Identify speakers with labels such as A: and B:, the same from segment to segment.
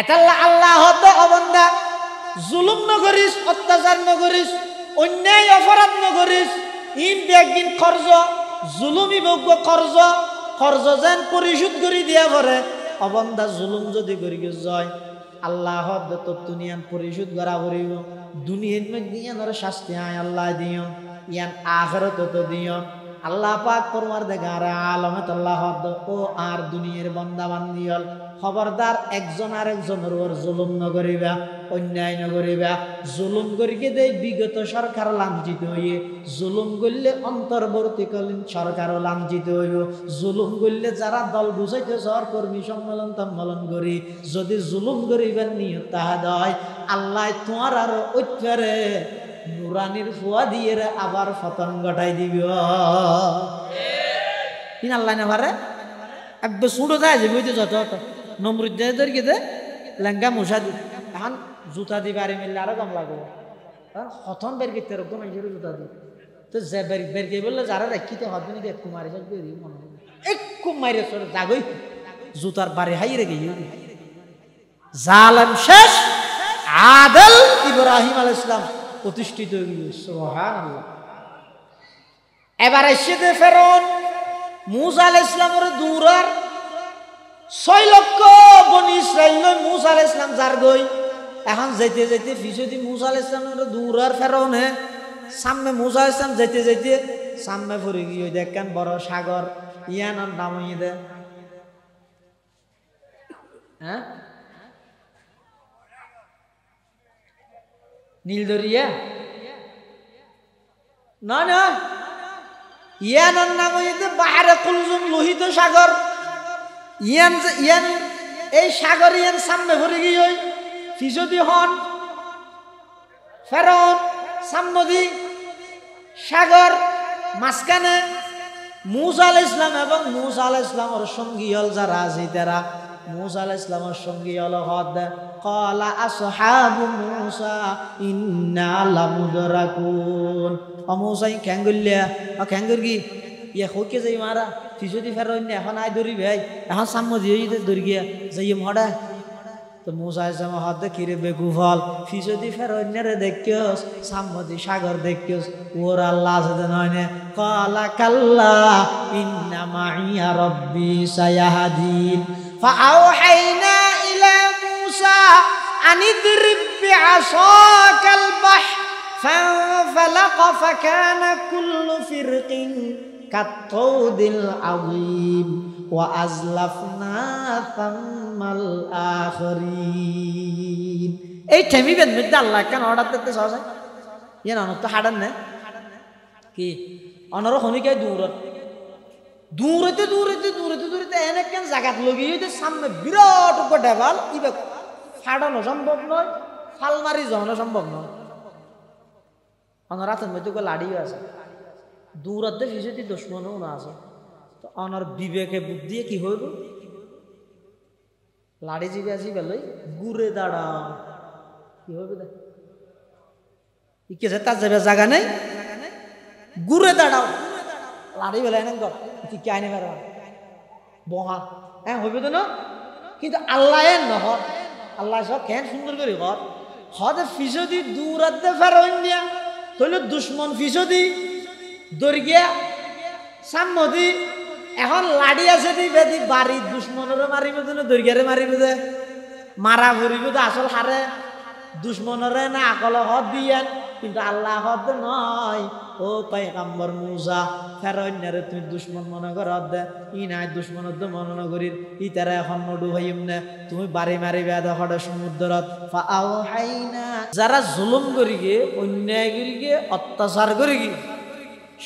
A: এতাল্লা আল্লাহ হদ অবন্দা জুলুম নগরিস, অত্যাচার নগরিস, অন্যায় অপরাধ নগরিস, ইন বেগিন খরচ জুলুমি বগ্য খরচ যেন পরিশোধ করি দিয়া পরে অবন্দা জুলুম যদি করি যায় আল্লাহ হদ তো দুনিয়ান পরিশোধ করা করিব, দুনিয়ার মধ্যে ইয়ানোর শাস্তি আয় আল্লাহ দিও, ইয়ান আখিরাতে তো দিও। আল্লাহ পাক পরওয়ারদিগার আলমত আল্লাহ ও আর দুনিয়ার বান্দা বান্দিয়ল খবরদার একজন আর একজনের ওর জুলুম নগরিবা, অন্যায় নগরিবা। জুলুম করিকে দেয় বিগত সরকার লাঞ্ছিত হইয়ে, জুলুম করলে অন্তর্বর্তীকালীন সরকারও লাঞ্ছিত হইব। জুলুম করলে যারা দল বুঝাইতে সর কর্মী সম্মেলন করি যদি জুলুম করিবার নিয়ত তাহা দেয় আল্লাহ তোমার আর ঐক্যরে নুরানির ফুয়া দিয়ে আবার ফতন ঘটাই দিব। তিন আল্লাহ না পারে একবার সুড়ো যায় যে বুঝতে যত নমরুদ্দের গেতে লেঙ্গা মশা দি এখন জুতা দি বাড়ি মিললে আরো কম লাগবো, হতন বের করতে এরকম জুতা দি তো যে বের কে বললে যারা রাখিতে হবে না একটু মারি যাবে মনে হবে একটু মারি জাগই জুতার বাড়ি হাই রেগে জালেম শেষ আদল ইব্রাহিম আলাইহিস সালাম প্রতিষ্ঠিত হয়ে সুবহানাল্লাহ। এবার এসে ফেরাউন মূসা আলাইহিস সালামের দূরার 6 লক্ষ বনি ইসরাইল মূসা আলাইহিস সালাম যার গই এখন যেতে যেতে ফিসদি মূসা আলাইহিস সালামের দূরার ফেরাউন হে সামনে মূসা আলাইহিস সালাম যেতে যেতে সামনে পড়ে গিয়ে দেখেন বড় সাগর ইয়ানোর নাম হইয়ে দে হ্যাঁ নীলদরিয়া না না ইয়ানোর নাম হইতে বাহারে কুলজুম লোহিত সাগর। ইয়ান ইয়ান এই সাগর ইয়ান সামনে ভরে গিয়ে ফিসদি হন ফেরাউন সামনদি সাগর মাঝখানে মূসা আলাইহিস সালাম এবং মূসা আলাইহিস সালামের সঙ্গী হল যারা আছে তারা মূসা আলাইহিস সালামের সঙ্গী হল হদ ক্বালা আসহাবু মূসা ইন্না লামুদরাকুন। ও মূসা ক্যাঙ্গুলিয়া ও ক্যাঙ্গুর কি ইয়া হইকে যাই মারা ফিসদি ফেরাউন এখন আই ধরি ভাই এখন সামনে দিয়ে ধরি গিয়া যাই মডা তো মূসা আলাইহিস সালাম হদ কিরে বেগুফল ফিসদি ফেরাউন রে দেখিওস সামনে সাগর দেখিওস ওর আল্লাহ আছে নয়নে ক্বালা কাল্লা ইন্না মাইয়া রাব্বি সায়াহদিন ফাআওহাইনা ইলা মূসা আন ইদরিব বিআসাকাল বাহর فانفلق فكان كل فرق كالطود العظيم وأزلفنا ثم الآخرين এই ঠেমিবেন মধ্যে আল্লাহ কেন অর্ডার দিতে সহজ ইয়ে না তো হাডান না কি অনর হনিকাই দূরতে এনে কেন জায়গা লগিয়ে সামনে বিরাট ডেবাল ইবে ফাড়ানো সম্ভব নয়, ফালমারি যাওয়ানো সম্ভব নয়। অনার হাতের মধ্যে লাড়িও আছে দূরাতে ফিসতি দুশ্মনও না আছে তো অনার বিবেকে বুদ্ধি কি হইব লাড়ি জিবে আসি বেলই ঘুরে দাঁড়া কি হইব দেখ ইকে তার যাবে জায়গা নেই ঘুরে দাঁড়াও লাড়ি বেলা এনে গর কি আইনে বেড়া বহা হ্যাঁ হইবে তো না কিন্তু আল্লাহ নহ আল্লাহ সব কেন সুন্দর করে ঘর হদে ফিসদি দূরাতে ফেরোইন দিয়া তইলে দুশ্মন ফিসদি দৌড় গিয়া সামদি এখন লাড়ি আছে দি বেদি বাড়ি দুশ্মনের মারিব না দৈর্ঘ্যরে মারিব দে মারা ভরিব তো আসল হারে দুশ্মনরে না আকল হদ দিয়েন কিন্তু আল্লাহ হদ নয় ও পয়গম্বর মূসা ফেরাউনরে তুমি দুশ্মন মনে কর দে ই নাই দুশ্মনদ মনে করির ই তারা এখন নডু হইম না তুমি বাড়ি মারিবে দেখো সমুদ্রত ফাআওহাইনা যারা জুলুম করি গিয়ে অন্যায় করি গিয়ে অত্যাচার করি গিয়ে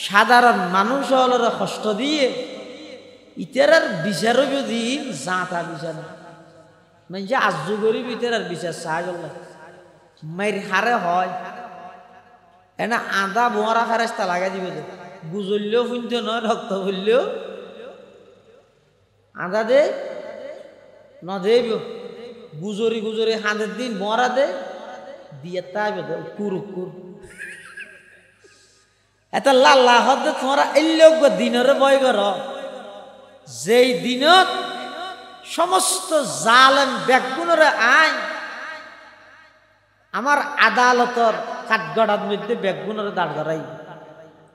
A: সাধারণ মানুষ হলরে কষ্ট দিয়ে ইতারার বিচার দিন জাঁতা বিচার মানে যে আজু গরিব ইতারার বিচার সাহায্য মাইর হারে হয় এনা আদা বোয়ারা ফেরেস্তা লাগাই দিবে যে গুজরলেও শুনতে নয় রক্ত বললেও আদা দে ন দেব গুজরি গুজরি হাঁদের দিন মরা দে দিয়ে তাইবে কুর কুর এত লাল্লা হদ তোমরা এল্লোক দিনের বয় কর যেই দিনত সমস্ত জালেম বেগুনরে আইন আমার আদালতর কাঠগড়ার মধ্যে বেগুনরে দাঁড় করাই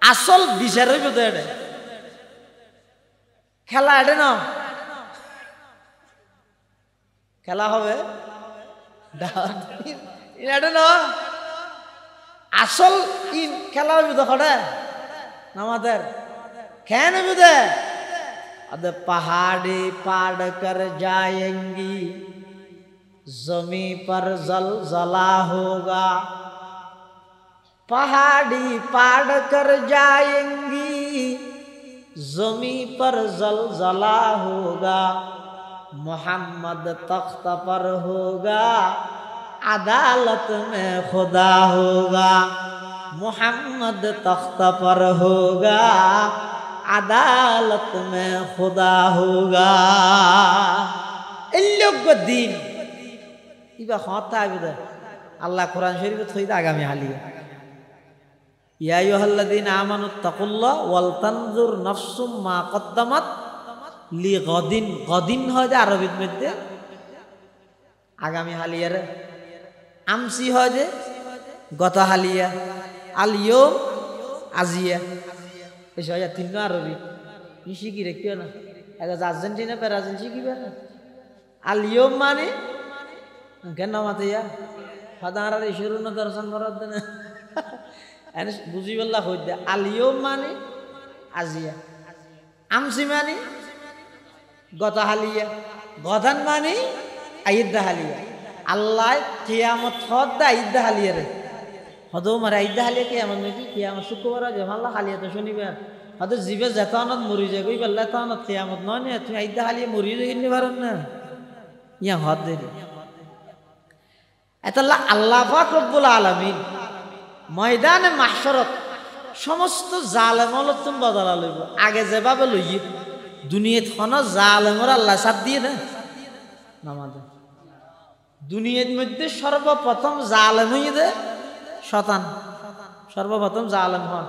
A: আসল বিচার হইব তো এটা খেলা এটা না খেলা হবে এটা না আসল খেলা হইব তো খড়ে আমাদের কেন হইব দে अदे पहाड़ी पाड़ कर जाएंगी जमी पर जलजला होगा पहाड़ी पाड़ कर जाएंगी जमी पर जलजला होगा मोहम्मद तख्त पर होगा अदालत में खुदा होगा मोहम्मद तख्त पर होगा अदालत में खुदा होगा दिन इबा होता है अल्लाह कुरान शरीफ थोड़ी आगामी हालिया या अय्युहल्लज़ीना आमनु तक़ुल्लाह वल तंजुर नफ्सुम मा क़द्दमत लिगदिन गदिन হয় যে আরবির মধ্যে আগামী হালিয়ার আমসি হয় যে গত হালিয়া আল ইয়ুম আজিয়া এসব তিন আরবি শিখি রেখেও না এক আর্জেন্টিনা ব্রাজিল শিখিবে না আলিয়ম মানে কেন মাতিয়া সাধারণ শুরু না দর্শন করার দেন বুঝি বললা হই দে আলিয়ম মানে আজিয়া আমসি মানে গত হালিয়া গদান মানে আইদা হালিয়া আল্লাহ কিয়ামত হদ আইদা হালিয়া রে হদো মারে আইদা হালিয়া কিয়ামত নাকি কিয়ামত শুক্রবার আগে আল্লাহ হালিয়া তো শনিবার হদো জিবে জাতানত মরি যায় কই বললা তানত কিয়ামত নয় না তুমি আইদা হালিয়া মরি যাই নি পারেন না ইয়া হদ দে এতাল্লাহ আল্লাহ পাক রব্বুল আলামিন ময়দানে মাহশরত সমস্ত জালেমলত তুমি বদলা লইব আগে যেভাবে লই দুনিয়াত হন জালেমর আল্লাহ সাথ দিয়ে না নামাজ দুনিয়ার মধ্যে সর্বপ্রথম জালেম হই দে শতান সর্বপ্রথম জালেম হন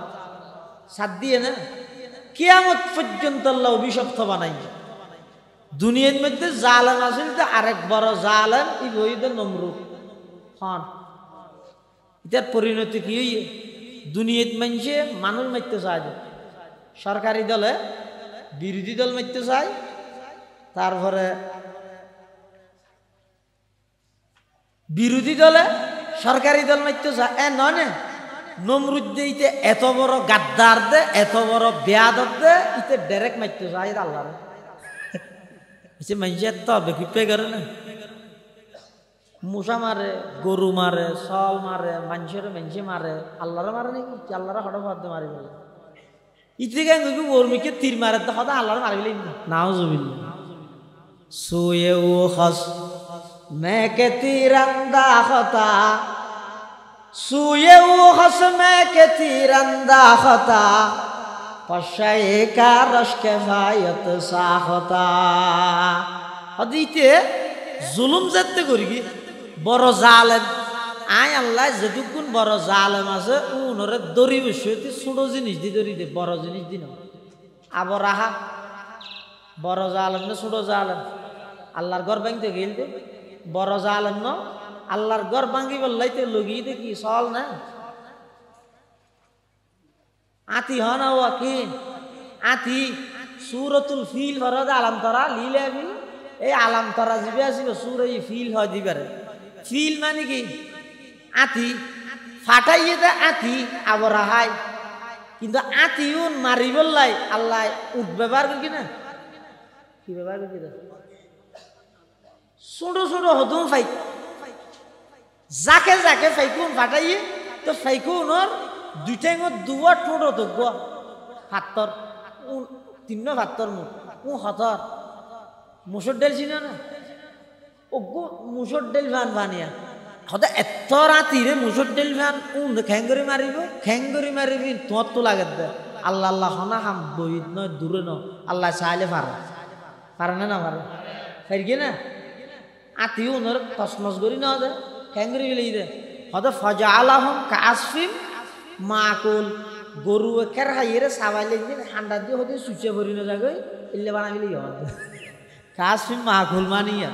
A: সাথ দিয়ে না কিয়ামত পর্যন্ত আল্লাহ অভিশপ্ত বানাই দুনিয়ার মধ্যে জালেম আছেন তো আরেক বড় জালেম ই বইদ নমরুদ হন এটার পরিণতি কি হইয়ে দুনিয়াত মানুষে মানুষ মারতে চায় সরকারি দলে বিরোধী দল মারতে চায় তারপরে বিরোধী দলে সরকারি দল মারতে চায় নয় নমরুদ দিতে এত বড় গাদ্দার দে এত বড় বেয়াদব দে ইতে ডাইরেক্ট মারতে চায় আল্লাহ মানুষের তো বেকুপে করে না মশা মারে গরু মারে সল মারে মানুষের মানুষে মারে আল্লাহরে মারে নাকি আল্লাহরা হঠাৎ হঠাৎ মারি বলে ইতে গেঙ্গু বর্মিকে তীর মারে তো হঠাৎ আল্লাহরে মারি নাও জমিল সোয়ে ও খস मैं के तीरंदा खता सुए वो खस मैं के तीरंदा खता पशाए का रश के फायत साखता हदीते जुलुम जत्ते करी बड़ जालेम आय अल्लाह যেটুকুন বড় জালেম আছে উনরে দড়ি বসিয়ে ছোট জিনিস দি দড়ি দে বড় জিনিস দি না আবরাহা বড় জালেম না ছোট জালেম আল্লাহর ঘর ভাঙতে গেল দে বড় জালেম ন আল্লাহর ঘর ভাঙি বললাইতে লগিয়ে দে কি সল না আতি হনা ওয়াকিন আতি সূরাতুল ফিল ফরদ আলাম তারা লিলাবি এই আলাম তারা জিবে আসিব সূরা এই ফিল হয় দিবারে ফিল মানে কি আতি ফাটাইয়ে দে আতি আবরাহাই কিন্তু আতিউন মারি বললাই আল্লাহ উঠ ব্যবহার করি না কি ব্যবহার করি ছোট ছোট হদুম ফাই যাকে যাকে ফাইকুন ফাটাইয়ে তো ফাইকুনর দুইটাঙত দুয়া ঠোঁট তো গো হাতর তিন হাতর মুখ ও হতর মুসুর ডেল চিন না ও গো মুসুর ডেল ভান বানিয়া হতে এত রাতিরে মুসুর ডেল ভান খেঙ্গরি মারিব খেঙ্গরি মারিবি তোর তো লাগে দে আল্লাহ আল্লাহ হনা হাম বহিত নয় দূরে ন আল্লাহ চাইলে পারে পারে না পারে ফাইরগে না আতিও নর তসমস করি না দে খেঙ্গরি বিলে দে হতে ফজা আলাহম কাসফিম মাকুল গরু একের হাইয়েরে সাবাইলে ঠান্ডা দিয়ে হতে সুচে ভরি না যাবে এলে বানাবিলে কাশি মাকুল মানিয়া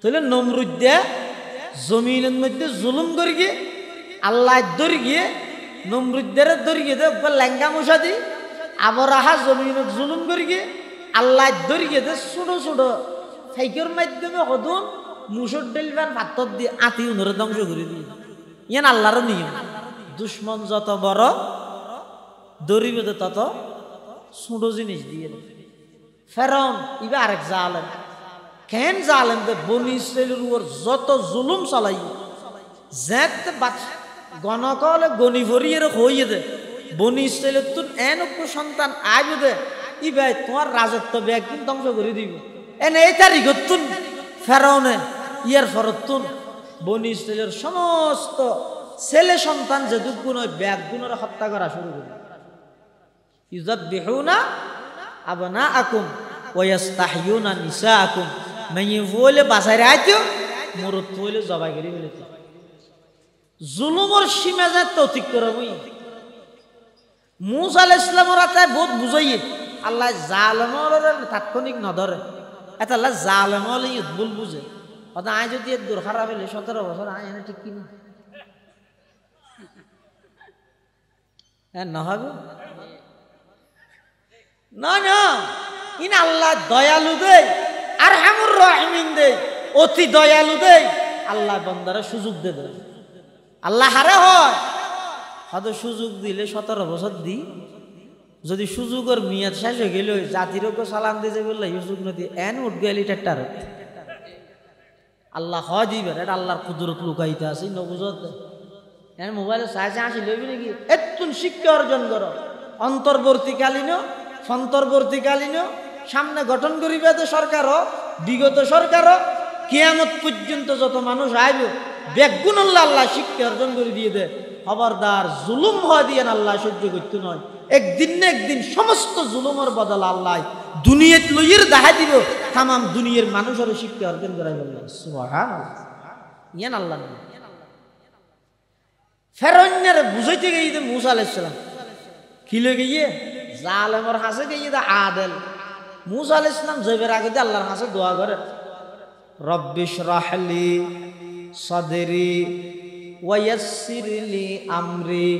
A: তাহলে নমরুদ দে জমিনের মধ্যে জুলুম করি গিয়ে আল্লাহ দরি গিয়ে নমরুদ্দের দরি গিয়ে দে লেঙ্গা মশা দি আবার আহা জমিনত জুলুম করি গিয়ে আল্লাহ দরি গিয়ে দে ছোট ছোট সাইকের মাধ্যমে হদুন মুসুর ডেলবার পাত্তর দিয়ে আতি উনরে ধ্বংস করে দিয়ে ইয়ান আল্লাহর নিয়ম দুশ্মন যত বড় দরিবে তত ছোট জিনিস দিয়ে ফেরাউন ইবা আরেক জালেম কেন জালেম দে বনি ইসরাইলের উপর যত জুলুম চালাই যেত গণকলে গনি ভরিয়ে হইয়ে দে বনি ইসরাইলের তুন এন সন্তান আইব দে ইবাই তোমার রাজত্ব একদিন ধ্বংস করে দিব এনে এই তারিখত তুন ফেরাউনে ইয়ার ফরত তুন বনি ইসরাইলের সমস্ত ছেলে সন্তান যে দুগুণ ওই ব্যাগুণের হত্যা করা শুরু করে ইউযাববিহুনা আবনাআকুম ওয়া ইস্তাহয়ুনা নিসাআকুম মেয়ে বলে বাসায় রাইতো মরত বলে জবাই করে ফেলেছে জুলুমর সীমা যায় তো ঠিক করে বই মুসা আলাইহিস সালামের আতায় বহুত বুঝাইয়ে আল্লাহ জালেমর তাৎক্ষণিক নধরে এটা আল্লাহ জালেমর ভুল বুঝে অত আয় যদি এর দূর খারাপ হলে 17 বছর আয় এনে ঠিক কিনা হ্যাঁ না হবে না না ইন আল্লাহ দয়ালু দে আর হামুর রাহিমিন দে অতি দয়ালু দে আল্লাহ বান্দারা সুযোগ দে দেয় আল্লাহ হারে হয় হয়তো সুযোগ দিলে 17 বছর দি যদি সুযোগের মেয়াদ শেষ হয়ে গেল জাতিরকে সালাম দিয়েছে বললে সুযোগ নদী এন উঠ গেলি টাটার আল্লাহ হয় দিবেন এটা আল্লাহর কুদরত লুকাইতে আছে নবুজত এন মোবাইলে চাইছে আসি লইবি নাকি এতুন শিক্ষা অর্জন করো অন্তর্বর্তীকালীন সন্তর্বর্তীকালীন সামনে গঠন করিবে সরকারও বিগত সরকারও কিয়ামত পর্যন্ত যত মানুষ আইব বেগুন আল্লাহ শিক্ষা অর্জন করে দিয়ে দে খবরদার জুলুম হয় দিয়ে আল্লাহ সহ্য করতে নয় একদিন না একদিন সমস্ত জুলুমের বদল আল্লাহ দুনিয়াত লইয়ের দেখা দিব তাম দুনিয়ার মানুষেরও শিক্ষা অর্জন করাই বললেন সুবহানাল্লাহ ইয়ান আল্লাহ ফেরাউনের বুঝাইতে গিয়ে মুসা আলাইহিস সালাম কি লই গিয়ে জালেমর হাসে গিয়ে আদেল মুসা আলাইহিস সালাম যাইবার আগে আল্লাহর কাছে দোয়া করে রব্বিশ রাহলি সাদরি ওয়া ইয়াসসির লি আমরি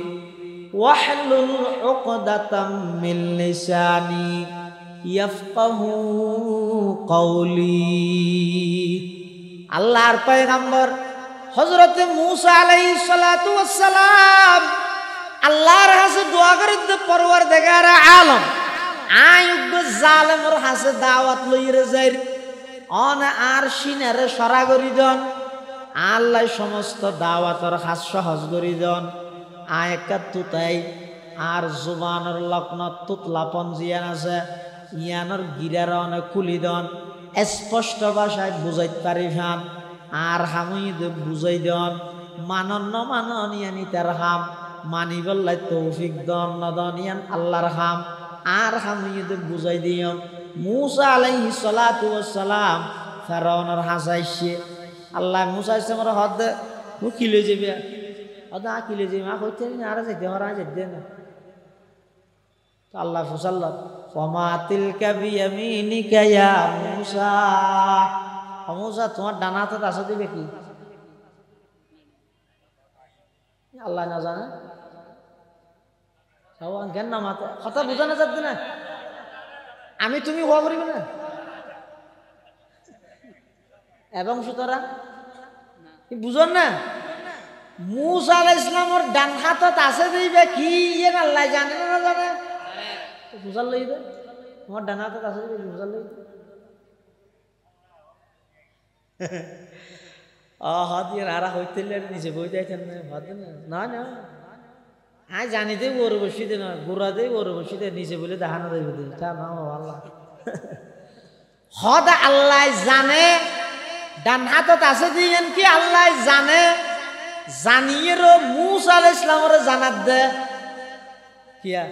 A: ওয়াহলুল উকদাতাম মিন লিসানি ইয়াফকাহু কওলি আল্লাহর পয়গম্বর হযরতে মুসা আলাইহিস সালাতু ওয়াস সালাম আল্লাহর কাছে দোয়া করে পরওয়ারদিগার আলম আইয়ুব জালেমের কাছে দাওয়াত লইরে যাই অন আর সিনারে সরা করি দন আল্লাহ সমস্ত দাওয়াতের কাজ সহজ করি দন আয়কা তুতাই আর জুবানের লগ্ন তুতলাপন জিয়ান আছে ইয়ানোর গিরার অনেক খুলি দন স্পষ্ট ভাষায় বুঝাইতে পারি ভান আর হামুদ বুঝাই দন মানন মানন ইয়ানি তার হাম মানি বললাই তৌফিক দন নদন ইয়ান আল্লাহর হাম আর হামুদ বুঝাই দিও মুসা আলাইহিস সালাতু ওয়াস সালাম ফেরাউনের হাসাইছে আল্লাহ মুসা ইসলামের হদ মু কিলে যাবে আদা কিলে যাবে মা কইতে আর যাইতে হরা যাইতে না তো আল্লাহ ফুসাল্লাহ ওমা তিলকা বিয়ামিনিকা ইয়া মুসা মুসা তোমার ডানা হাতে আছে দিবে কি আল্লাহ না জানে সব জ্ঞান না মাতে কথা বুঝানো যাচ্ছে না আমি তুমি হওয়া করিবে না এবং সুতরাং বুঝন না মুসা আলাইহিস সালামের ডান হাতত আছে দিবে কি ইয়ে আল্লাহ জানে না জানে বুঝার লইবে তোমার ডান হাতত আছে দিবে বুঝার লইবে হাত ইয়ার আরা হইতে নিচে বই যাইতেন না না হ্যাঁ জানি দে ওর বসিতে না গোড়া দে ওর বসিতে নিচে বলে দেখানো যাইবে তা না আল্লাহ হদ আল্লাহ জানে ডান হাতত আছে দিয়েন কি আল্লাহ জানে জানিয়েরও মুসা আলাইহিস সালামের জানাত দে কিয়া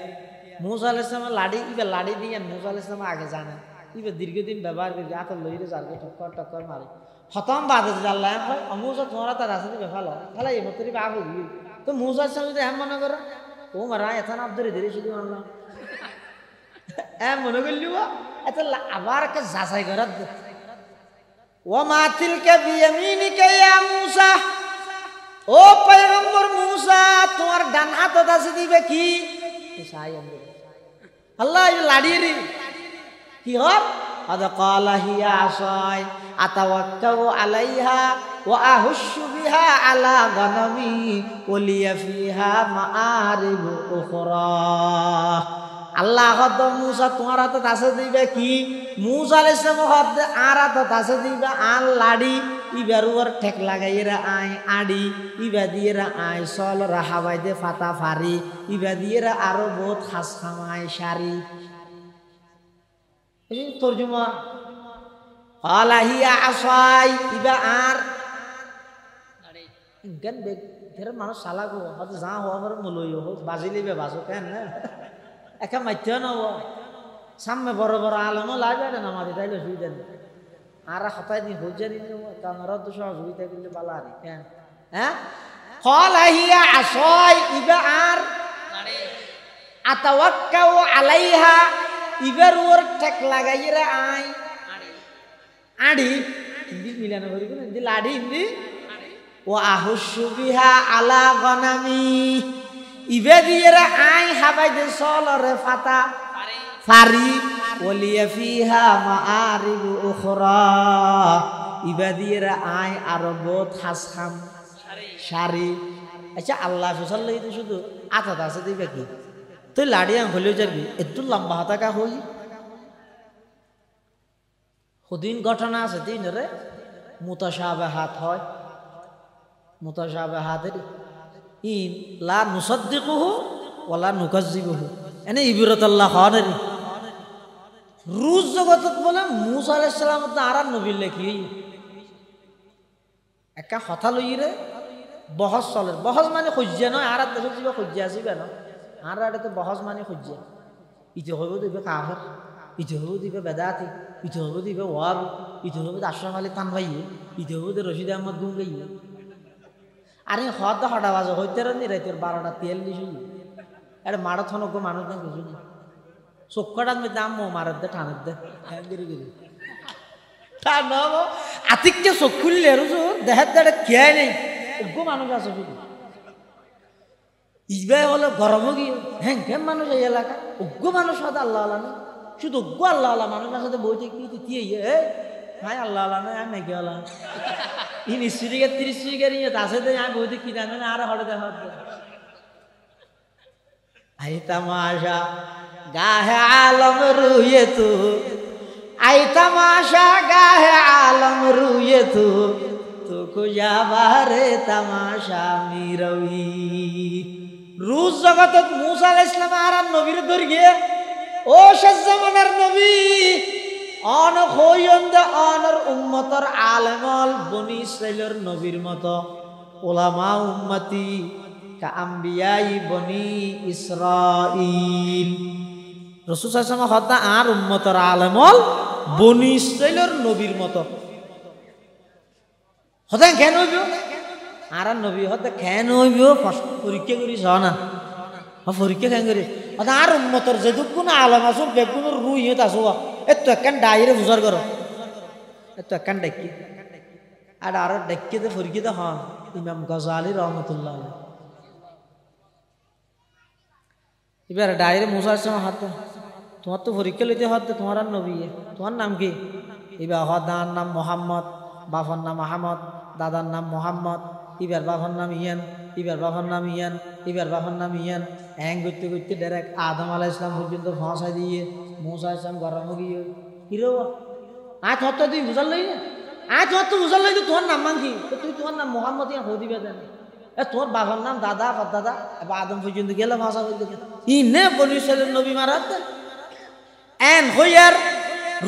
A: মুসা আলাইহিস সালামের লাড়ি ইবে লাড়ি দিয়েন মুসা আলাইহিস সালাম আগে জানে ইবে দীর্ঘদিন ব্যবহার করে হাত লইরে যারকে টক্কর মারি খতম বাদে আল্লাহ কয় মুসা তোমার তার আছে দিবে ভালো ভালো এই মতরি বাপ হই তো মুসা আলাইহিস সালাম যদি এমন মনে করে ও মারা এত না ধরে ধীরে শুধু আল্লাহ মনে করলি এত আবার একটা যাচাই করার ও মাতিলকে বিয়ামিনিকা ইয়া মূসা ও পয়গম্বর মূসা তোমার ডান হাতত আছে দিবে কি আল্লাহ লাড়িয়ে কি হর আদা ক্বালা হিয়া আসাই আতাওয়াক্কাউ আলাইহা ওয়া আহুশু বিহা আলা গানামি ওয়া লিয়া ফিহা মাআরিবু উখরা আল্লাহ হদ মূসা তোমার হাতত আছে দিবে কি মূসা আলাইহিস সালাম হদ আর হাতত আছে দিবে আল লাড়ি ইবার ওর ঠেক লাগাইরা আই আড়ি ইবা দিয়েরা আই সল রাহাবাই দে ফাতা ফারি ইবা দিয়েরা আরো বহুত খাস খামাই শাড়ি এই তরজমা ক্বালা হিয়া আসাই ইবা আর গান বে ফের মানুষ সালা গো হদ যা হওয়া আমার মলইও হোক বাজিলিবে বাজো কেন না একা মাইথ না সামনে বড় বড় আলম লাগে না আমাদের তাইলে সুবিধা নেই আর হতাই দিন হজারি কানারা তো সহযোগিতা করলে বালা আরে কেন হ্যাঁ ক্বালা হিয়া আসাই ইবা আর আতাওয়াক্কাউ আলাইহা ইবার ওর ঠেক লাগাইরা আই আড়ি হিন্দি মিলানো করি কোন হিন্দি লাড়ি হিন্দি ও আহুশু বিহা আলা গনামি ইবে দিয়েরা আই হাবাই দে সলরে ফাতা ফারি ওলিয়া ফিহা মাআরিবু উখরা ইবে দিয়েরা আই আরো বহুত খাস খাম শাড়ি আচ্ছা আল্লাহ ফসল লাগি শুধু আতাত আছে দিবে কি তুই লাড়ি আং হলেও যাবি একটু লম্বা হাতাকা হই সুদিন ঘটনা আছে দিন রে মুতাশাবিহাত হয় মুতাশাবিহাতের ইন লা নুসাদ্দিকুহু ওয়ালা নুকাজ্জিবুহু এনে ইবরাতুল্লাহ হনের রুজ জগতত বলে মূসা আলাইহিস সালাম তো আর নবী লেখি একা কথা লইরে বহস চলে বহস মানে খুঁজিয়া নয় আর দেশত যা খুঁজিয়া আসিবে না আর তো বহস মানে খুঁজিয়া ইতে হইব দিবে কাফের ইতে হইব দিবে বেদাতি ইতে হইব দিবে ওয়াব ইতে হইব আশরাফ আলী তানভাইয়ে ইতে হইব রশিদ আহমদ গুঙ্গাইয়ে আরে হদ হটা বাজে হইতে নি রাইতের 12টা 43 এটা মারাথনক মানুষ না কিছু নেই চক্কটার মধ্যে আম্মু মারার দে টানের দে গিরি গিরি টানব আতিককে চোখ খুললে দেহের দাঁড়ে খেয়ে নেই ওগো মানুষ আছে শুধু ইসবে হলো গরমও গিয়ে হ্যাঁ কেন মানুষ এই এলাকা ওগো মানুষ হয়তো আল্লাহ আল্লাহ না শুধু ওগো আল্লাহ আল্লাহ মানুষের সাথে বইতে কি হাই আল্লাহ আল্লাহ না আমি নাকি আল্লাহ इन स्त्री के 30 स्त्री के रही तासे तो यहाँ बहुत की जाने ना आ रहा हटे देखो आई तमाशा गाहे आलम रूये तू आई तमाशा गाहे आलम रूये तू कुजा बारे तमाशा मीरवी रूस जगत मूसा अलैहिस सलाम आरा नबीर दर गए ओ शज़मानर नबी অন হইন্দে অনর উম্মতর আলেমল বনি ইসরাইলের নবীর মতো ওলামা উম্মতি কা আম্বিয়াই বনি ইসরাইল রাসূল সাল্লাল্লাহু আলাইহি ওয়াসাল্লাম হতা আর উম্মতর আলেমল বনি ইসরাইলের নবীর মতো হতা কেন হইব আর নবী হতা কেন হইব পরীক্ষা করি না পরীক্ষা কেন করি হতা আর উম্মতর যেদুকুন আলেম আছে বেগুন রুইত আছে এত একখান ডাইরে বুঝার করো এত একখান ডাকি আর আরো ডাকিতে ফরিকিতে হন ইমাম গজালি রহমতুল্লাহ এবার ডাইরে মুসার সময় হাত তোমার তো পরীক্ষা লইতে হতে তোমার আর নবী তোমার নাম কি এবার দাদার নাম মোহাম্মদ বাবার নাম আহমদ দাদার নাম মোহাম্মদ এবার বাবার নাম ইয়ান এবার বাবার নাম ইয়ান এবার বাবার নাম ইয়ান হ্যাং করতে করতে ডাইরেক্ট আদম আলাইহিস সালাম পর্যন্ত পৌঁছাই দিয়ে মূসা আলাইহিস সালাম গরম গিয়ে হিরো আজ হত তুই বুঝাল লই না আজ হত বুঝাল লই তোর নাম মান কি তুই তোমার নাম মোহাম্মদ ইয়া হদি বেদেন এ তোর বাবার নাম দাদা দাদা এবার আদম পর্যন্ত গেলে ভাষা বলতে ইনে বনি ইসরাইলের নবী মারাত এন হইয়ার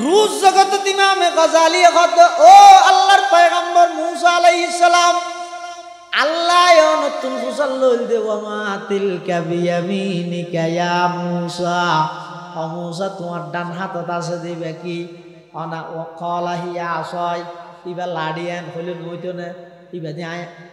A: রুজ জগত ইমামে গজালি কত ও আল্লাহর পয়গম্বর মূসা আলাইহিস সালাম আল্লাহ নতুন ফুসাল লইল দেব মা তিলকা বিয়ামিনিকা ইয়া মূসা ও মূসা তোমার ডান হাতত আছে দিবে কি অনা ক্বালা হিয়া আসাই ইবা লাড়িয়ান হইলে নইতো না ইবা দি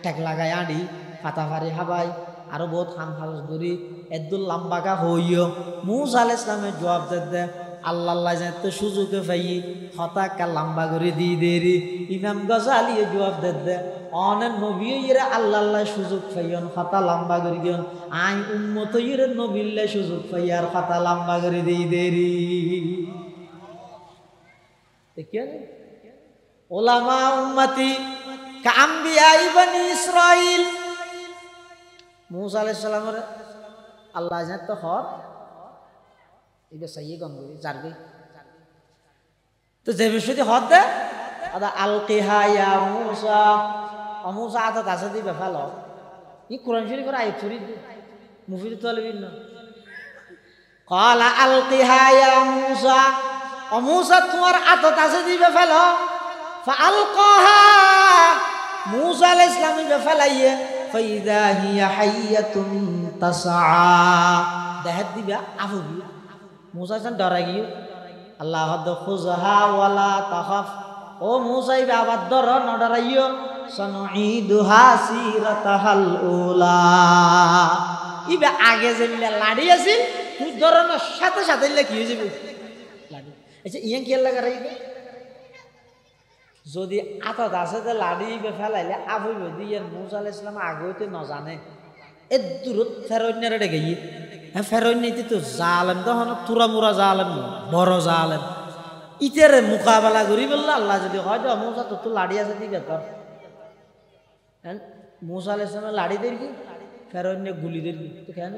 A: ঠেক লাগাই আড়ি পাতা ফারি হাবাই আরো বহুত খাম খাস ধরি এদুল লম্বাকা হইও মুসা আলাইহিস সালামের জবাব দে আল্লাহ আল্লাহ যাতে সুযোগে পাই হতাকা লম্বা করে দিয়ে দেরি ইমাম গজালি জবাব দে অনেক নবী ইরা আল্লাহ আল্লাহ সুযোগ পাইন হতা লম্বা করে গিয়ন আই উম্মত ইরা নবিল্লা সুযোগ পাই আর হতা লম্বা করে দিয়ে দেরি দেখিয়া ওলামা উম্মতি কাম্বিয়া ইবনি ইসরাইল মুসা আলাইহিস সালামের আল্লাহ জানত হর এটা সাইয়ে গঙ্গি জারবি তো যে বিষয়টি হদ দে আদা আলকিহা ইয়া মুসা মুসা আতা দাসা দি বেফাল ই কোরআন শরীফের আয়াত শরীফ মুফিদ তালিবিন না ক্বালা আলকিহা ইয়া মুসা মুসা তোমার আতা দাসা দি বেফাল ফাআলকাহা মুসা আলাইহিস সালাম বেফালাইয়ে ফাইদা হিয়া হাইয়াতুন তাসআ দেহাত দিবা আফুবি মুসা সান ডরা গিয়ে আল্লাহ হদ খুজহা ওয়ালা তাখাফ ও মুসা ইবা আবার ডর ন ডরাইও সানুঈদুহা সিরাতাহাল উলা ইবা আগে যেমিলা লাড়ি আছিল তুই ডরানোর সাথে সাথে কি হয়ে যাবে লাড়ি আচ্ছা ইয়াং কি লাগা রাইবে যদি আতা দাসে লাড়ি বে ফেলাইলে আফুই দিয়ে মুসা আলাইহিস সালাম আগে হইতে ন জানে এ দূরত ফেরোন্যারে ডেকে গিয়ে হ্যাঁ ফেরোন্যাইতে তো জালেম তখন তুরা মুরা জালেম বড় জালেম ইতেরে মোকাবেলা করি বললে আল্লাহ যদি হয় তো মুসা তো লাড়ি আছে দিকে তোর মুসা আলাইহিস সালাম লাড়ি দের কি ফেরোন্যা গুলি দের কি তো কেন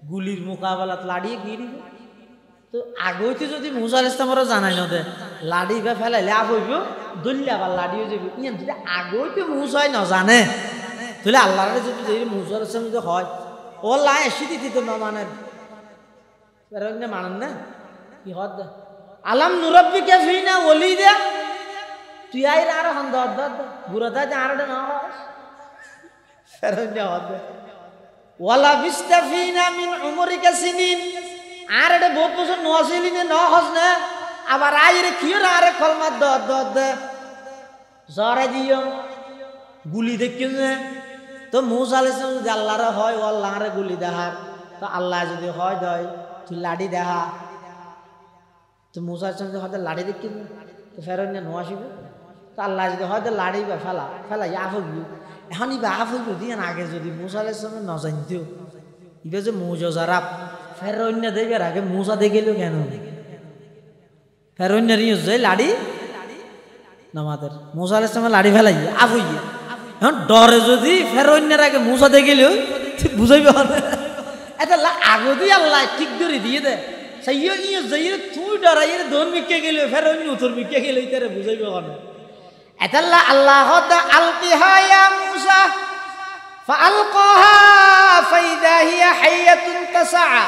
A: গুলির মোকাবেলাত লাড়িয়ে গিয়ে তো আগইতে যদি মুসা আলাইহিস সালামরা জানাই না দে লাড়ি বা ফেলাইলে আবইব দল্লা বা লাড়িও যাবে ইয়ান যদি আগইতে মুসাই না জানে তাহলে আল্লাহর যদি মুসা আলাইহিস সালাম যদি হয় ও লাই এসে দিতে তো মানেন ফেরোন্যা মানেন না কি হদ আলাম নুরাব্বিকা ফিনা ওলিদা তুই আইর আর হন দদ দদ বুড়াদা যে আরডে না হয় ফেরোন্যা হদ ওয়ালা বিস্তাফিনা মিন উমরিকা সিনিন আর এটা বহুত বছর নছিলি না নহস না আবার আইরে কিয়র আরে কলমা দদ দদ জরে দিও গুলি দেখিও না তো মুসা আলাইহিস সালাম যদি আল্লাহর হয় ও আল্লাহর গুলি দেহার তো আল্লাহ যদি হয় দয় তুই লাড়ি দেখা তো মুসা আলাইহিস সালাম যদি হয় লাড়ি দেখিও তো ফেরোন্যা নছিবে তো আল্লাহ যদি হয় তো লাড়ি বা ফেলা আফগি এখন ইবা আফগি দিয়ে আগে যদি মুসা আলাইহিস সালাম ন জানতেও ইবা যে মুজজারাব ফেরোন্যা দেবের আগে মুসা দেখে গেল কেন ফেরোন্যার ইয়ে লাড়ি নামাদের মুসা আলাইহিস সালাম লাড়ি ফেলাই আফগি এখন ডরে যদি ফেরোন্যার আগে মুসা দেখে গেল বুঝাইবে এটা আগে দিয়ে আল্লাহ ঠিক করে দিয়ে দে সাইয় ইয়ে যাইয়ে তুই ডরাই দোন মিকে গেল ফেরোন্যা উত্তর মিকে গেল ইতারে বুঝাইবে কেন এতাল্লাহ আল্লাহ আলকিহা ইয়া মুসা ফাআলকাহা ফাইদা হিয়া হাইয়াতুন তাসআ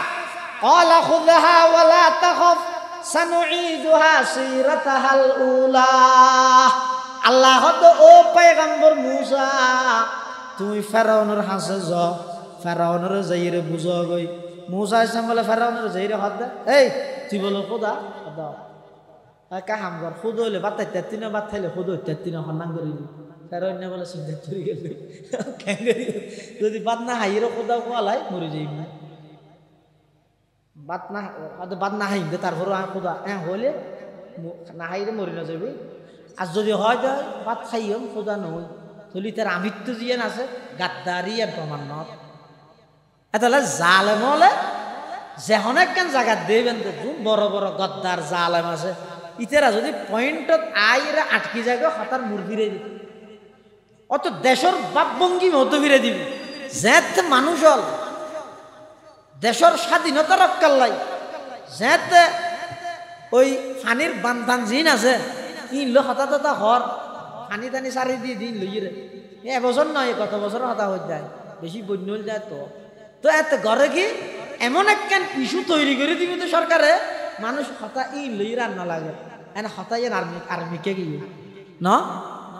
A: ক্বালা খুযহা ওয়ালা তাখাফ সানুঈদুহা সিরাতাহাল উলা আল্লাহ ও পয়গম্বর মুসা তুমি ফেরাউনের হাসে যাও ফেরাউনের যাইরে বুঝো গই মুসা আলাইহিস বলে ফেরাউনের যাইরে হদ এই তুই বলো খোদা খোদা কাহাম কর খুদ হইলে বাত তেতিনা বাত খাইলে খুদ তেতিনা হন্নান করি ফেরাউন বলে চিন্তা চলে গেল যদি বাত না হাইরে খোদা কোয়ালাই মরে যাইব বাত না হাইবে তারপর খোদা হ্যাঁ হইলে না হাইরে মরি না যাবে আর যদি হয় যায় বাত খাইম খোদা নয় তাহলে তার আমৃত্য জিয়ান আছে গাদ্দারি আর প্রমাণ নত তাহলে জালেম হলে যে অনেক কেন জায়গা দেবেন দেখুন বড় বড় গদ্দার জালেম আছে ইতারা যদি পয়েন্টত আইরা আটকি যাবে হতার মুর ফিরে দিবে অত দেশের বাপভঙ্গি মতো ফিরে দিবে যেতে মানুষ হল দেশের স্বাধীনতা রক্ষার লাই যেতে ওই ফানির বান্ধান জিন আছে ইনলো হঠাৎ হর পানি টানি সারি দিয়ে দিন লইরে এবছর নয় কত বছর হতা হয়ে যায় বেশি বন্য হয়ে যায় তো এত ঘরে কি এমন একখান ইস্যু তৈরি করে দিবি তো সরকারে মানুষ হতা ই লই রান্না লাগে এনে হতাই আর্মিকে গিয়ে ন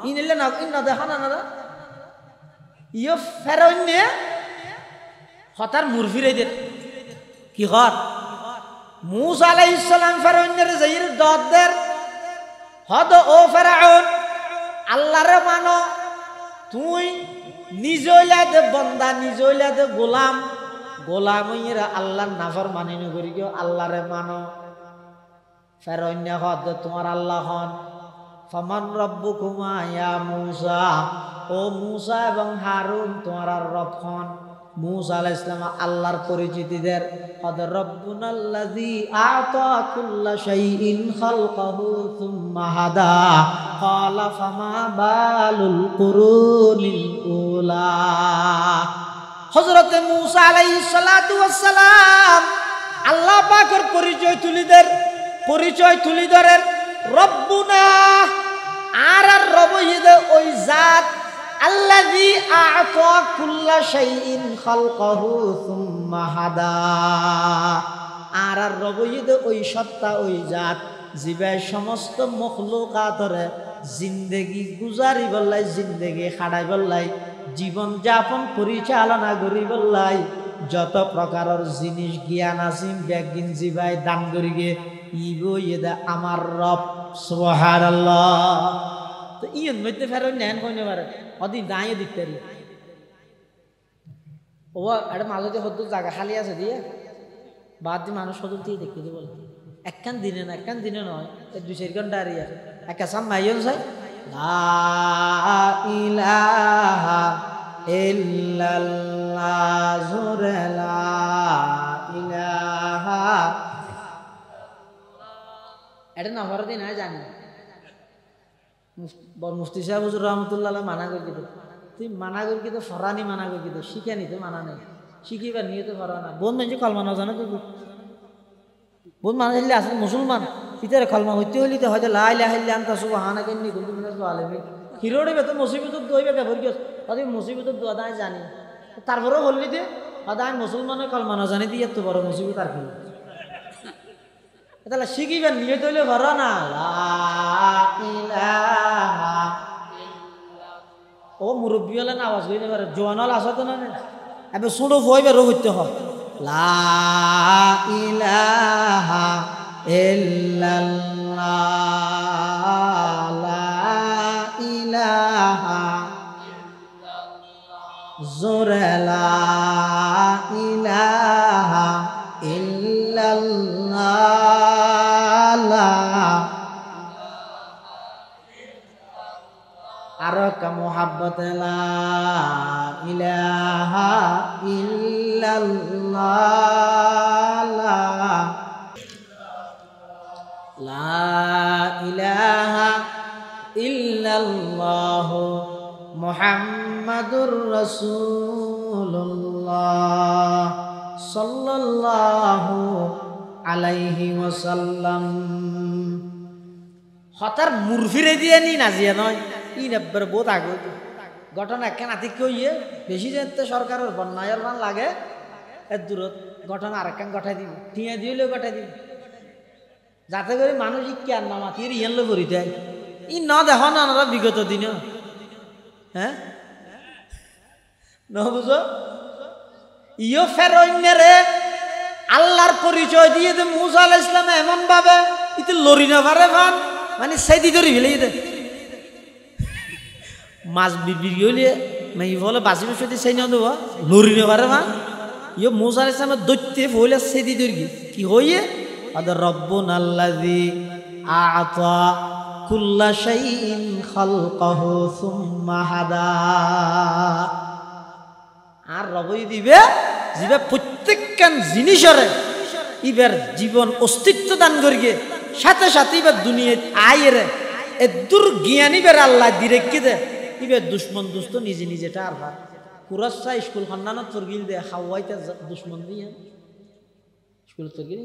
A: ই নিলে না ইন না দেখা না না ইয়ে ফেরন্যে হতার মুর ফিরে দে কি হর মুসা আলাইহিস সালাম ফেরন্যের যাইর দদের হদ ও ফেরাউন আল্লাহরে মানো তুই নিজইলা দে বন্দা নিজইলা দে গোলাম গোলামইরা আল্লাহর নাফরমানি নগরি কেউ আল্লাহরে মানো ফেরন্য হদ তোমার আল্লাহ হন ফামান রব্বুকুমা ইয়া মূসা ও মূসা এবং হারুন তোমার রব হন মূসা আলাইহিস সালাম আল্লাহর পরিচিতি দেন হদ রব্বুনাল্লাযী আ'তা কুল্লা শাইইন খালকাহু সুম্মা হাদা ক্বালা ফামা বালুল কুরুনিল উলা হযরতে মূসা আলাইহিস সালাতু ওয়াস সালাম আল্লাহ পাকের পরিচয় তুলি ধরেন রব্বুনা আর রব ইদে ওই জাত আল্লাযী আ'তা কুল্লা শাইইন খালকাহু সুম্মা হাদা আর রব ইদে ওই সত্তা ওই জাত জিবে সমস্ত মখলুকাতরে জিন্দেগি গুজারি বললাই জিন্দেগি খাড়াই বললাই জীবন যাপন পরিচালনা করি বললাই যত প্রকারের জিনিস জ্ঞান আসিম ব্যাগিন জিবাই দান করি গে ইবো ইদা আমার রব সুবহানাল্লাহ তো ইয়ন মধ্যে ফেরত নেন কইনে পারে অদি দাঁয়ে দিতে রি ও এটা মাঝে হদ্দুর জায়গা খালি আছে দিয়ে বাদ দিয়ে মানুষ হদ্দুর দিয়ে দেখতে বলে একখান দিনে নয় 2-4 ঘন্টা আর ইয়ার একটা সাম মাইয়ন চাই লা ইলাহা ইল্লাল্লাহ জুরে লা ইলাহা এটা না হওয়ার দিন জানি মুফতি সাহেব হুজুর রহমতুল্লাহ মানা করে দিত তুই মানা করি কিন্তু ফরানি মানা করে দিত শিখে নিতে মানা নেই শিখিবার নিয়ে তো ফরা না বোন মানুষ কলমা না জানো তো বোন মানুষ হলে আসলে মুসলমান ইতারে কলমা হইতে হইলে তো হয়তো লা ইলাহা ইল্লা আনতা সুবহানাকা ইন্নী কুনতু মিনাজ জালিমিন হিরোড়ে বেতো মুসিবতত দইবে কে ভরগিস তাদের মুসিবতত দোয়া দাই জানি তারপরেও হলি দে সদায় মুসলমানের কলমা না জানি দিয়ে এত বড় মুসিবত আর কি তাহলে শিখিবেন নিয়ে তৈলে ভর না ও মুরব্বী হলে না আওয়াজ হইতে পারে জোয়ানল আসা তো না এবার ছোট ভয় বেরো করতে হয় লা ইলাহা ইল্লাল্লাহ লা ইলাহা জোরে লা ইলাহা ইল্লাল্লাহ আরো কা মোহাব্বত লা ইলাহা ইল্লাল্লাহ লা ইলাহা ইল্লাল্লাহ মুহাম্মাদুর রাসূলুল্লাহ সাল্লাল্লাহু আলাইহি ওয়াসাল্লাম হতার মুরফিরে দিয়ে নি নাজিয়া নয় ই নেব্বার বহুত আগে ঘটনা একখান আতি কইয়ে বেশি যেতে সরকারের বন্যায়ের মান লাগে এর দূরত ঘটনা আরেকখান গঠাই দিব টিয়া দিলেও গঠাই দিব যাতে করে মানুষ কি আর নামাতি ইয়ানলে ভরি দেয় ই ন দেখো না ওরা বিগত দিনে হ্যাঁ ন বুঝো ইও ফেরোইনেরে আল্লাহর পরিচয় দিয়ে দে মূসা আলাইহিস সালাম এমন ভাবে ইতে লরি না পারে ভান মানে সেদি ধরে ফেলে দে মাছ বিক্রি হইলে মাই বলে বাসি বসে সেই না দেবো লরি না পারে ভান ইও মূসা আলাইহিস সালামের দৈত্যে ফলে সেদি ধরে কি হইয়ে আদা রব্বুনাল্লাযী আ'তা কুল্লা শাইইন খালকাহু সুম্মা হাদা আর রবই দিবে জিবে প্রত্যেকখান জিনিসরে ইবার জীবন অস্তিত্ব দান করিয়ে সাথে সাথে ইবার দুনিয়া আয়েরে এ দূর জ্ঞানী বের আল্লাহ দিরেকি দে ইবার দুশ্মন দুষ্ট নিজে নিজেটা আর ভাত কুরাসা স্কুল খন্ডানত তরগিল দে হাওয়াইতে দুশ্মন দিয়ে স্কুল তরগিল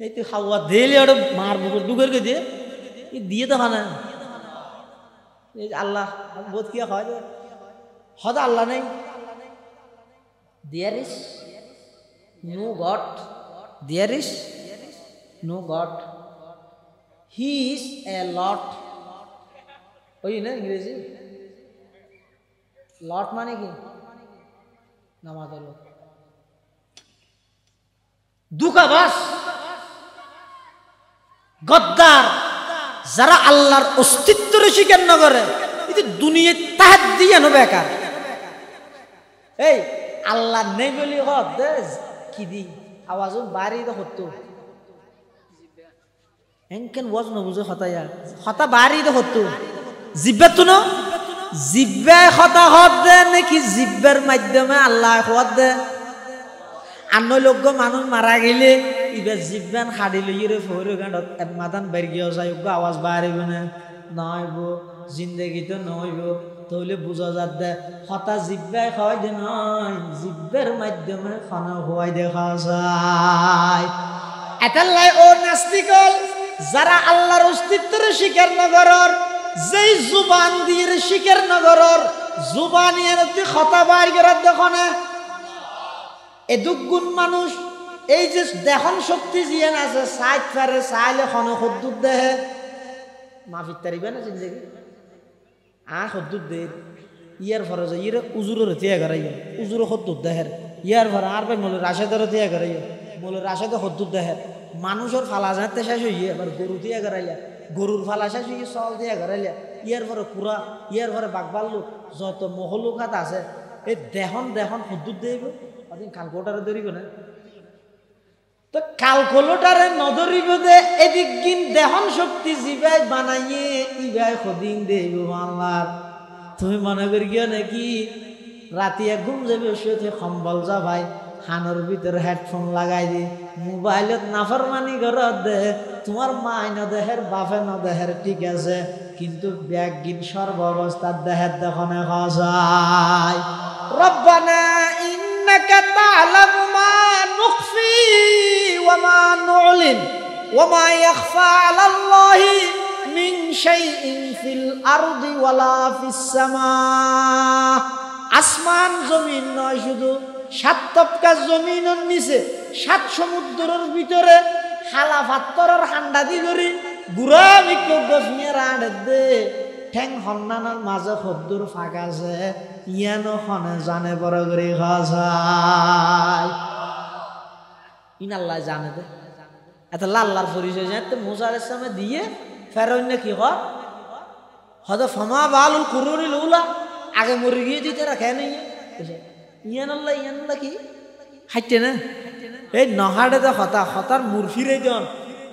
A: এই তো হাওয়া দিলে ওটা মার বুকুর দুগের কে দিয়ে তো হয় না আল্লাহ বোধ কি হয় হদ আল্লাহ নেই there is no God there is no God he is a Lord ওই না ইংরেজি লট মানে কি নামাজ হলো দুকাবাস গদ্দার যারা আল্লাহর অস্তিত্বের স্বীকার না করে এই দুনিয়া তাহাত দিয়ে বেকার এই আল্লাহ নেই বলি হত দে কি দি আওয়াজও বাড়ি তো হতো এনকেন ওয়াজ নবুঝে হতায়া হতা বাড়ি তো হতো জিব্বে তো না জিব্বে হতা হত দে নাকি জিব্বের মাধ্যমে আল্লাহ হত দে আন্ন লোক মানুষ মারা গেলে ইবে জিব্বান হাড়ি লইরে ফহরে গাঁডত মাদান বেরিয়ে যায় আওয়াজ বাড়িব না নইব জিন্দগি তো নইব তাহলে বুঝা যাত দে হতা জিব্বাই খাওয়াই দে নয় জিব্বের মাধ্যমে খানা হওয়াই দেখা যায় এটালাই ও নাস্তিকল যারা আল্লাহর অস্তিত্বের স্বীকার নগরর যেই জুবান দিয়ে স্বীকার নগরর জুবানিয়ে তুই হতা বাইর করার দেখো না এ দুগুণ মানুষ এই যে দেহন শক্তি জিয়ান আছে সাইড ফেরে চাইলে খন সদ্দুর দেহে মাফির তারিবে না জিন্দগি সদ্দুর দে ইয়ার ফরে যে ইয়ে উজুরের তিয়া করাইয়া উজুর সদ্দুর দেহের ইয়ার ফরে আর ভাই মলে রাশেদের তিয়া করাইয়া মলে রাশেদে সদ্দুর দেহের মানুষের ফালা যাতে শেষ হইয়ে এবার গরু তিয়া করাইলা গরুর ফালা শেষ হইয়ে চল দিয়া করাইলা ইয়ার ফরে পুরা ইয়ার ফরে বাগবাল্লু যত মহলুকাত আছে এই দেহন দেহন সদ্দুর দেব ওদিন কালকোটারে ধরিব না তো কালকোটারে নধরিব দে এদিক গিন দেহন শক্তি জিবাই বানাইয়ে ইবাই সদিন দেব আল্লাহ তুমি মনে করি গিয়ে নাকি রাতিয়া ঘুম যাবে শুয়ে সম্বল যা ভাই হানোর ভিতরে হেডফোন লাগাই দি মোবাইলত নাফরমানি করত দে তোমার মাই নদেহের বাপে নদেহের ঠিক আছে কিন্তু ব্যাগ গিন সর্ব অবস্থার দেহের দেখনে খায় রব্বানা ইন্নাকা তা'লামু মা নুখফি ওয়া মা নু'লিন ওয়া মা ইয়াখফা 'আলাল্লাহি মিন শাইইন ফিল আরদি ওয়ালা ফিস সামা আসমান জমিন নয় শুধু সাত তপকা জমিনের নিচে সাত সমুদ্রের ভিতরে হালা পাত্তরের হান্ডা দি ধরি গুড়া বিক্ষ গফিয়ে রাঁড় দে ঠেং সন্নানের মাঝে সদ্দুর ফাঁক আছে ইয়ানো খনে জানে বড় করে খায় ইন আল্লাহ জানে দে এত লাল্লার পরিচয় জানতে মুসা আলাইহিস সালামে দিয়ে ফেরৌন কি হয় হয়তো ফমা বালুল কুরুরিল উলা আগে মরে গিয়ে দিতে রাখে নেই ইয়ান আল্লাহ কি হাইটে না এই নহাড়ে দে হতা হতার মুরফিরে জন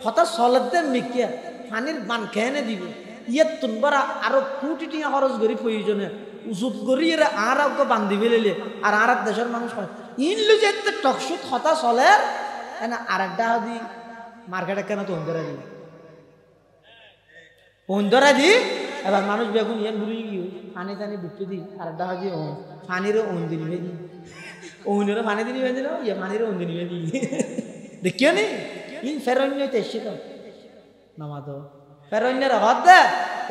A: হতা চলত দে মিকিয়া পানির বান খেয়ে দিবে ইয়াত তুনবার আরো কোটি টিয়া খরচ করি প্রয়োজনে উজুত করি এরা আর বান্ধি ফেলে আর আর দেশের মানুষ হয় ইনলু যে টকশুত হতা চলে না আর একটা দি মার্কেটে কেন তো অন্ধরা দি অন্ধরা দি এবার মানুষ বেগুন ইয়ান ঘুরি গিয়ে পানি টানি ডুবতে দি আর একটা দি পানিরও অন্ধি নিবে দি ওনেরও পানি দিনি বেঁধে না ইয়ে পানিরও অন্ধি নিবে দি দেখিও নি ইন ফেরন্য তেসি তো নামাতো ফেরন্যের হদ দে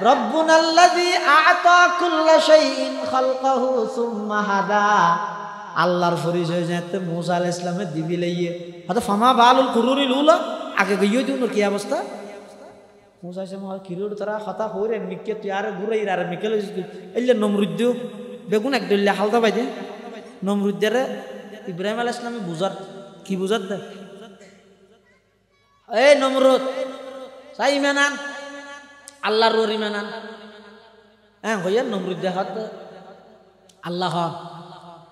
A: রব্বুনাল্লাযী আ'তা কুল্লা শাইইন খালকাহু সুম্মা হাদা আল্লাহর পরিচয় জানতে মুসা আলাইহিস সালামের দিবি লইয়ে হয়তো ফামা বালুল কুরুরিল উলা আগে গইও দিন কি অবস্থা মুসা আলাইহিস সালাম কিরুর তারা কথা হইরে মিকে তুই আর ঘুরাই আর মিকে লইছিস এলে নমরুদ বেগুন একদল্লা হালদা বাইদে নমরুদ্দারে ইব্রাহিম আলাইহিস সালামে বুঝার কি বুঝার দে এই নমরুদ সাই ইমানান আল্লাহর রোর ইমানান হ্যাঁ হইয়া নমরুদ দেখাত আল্লাহ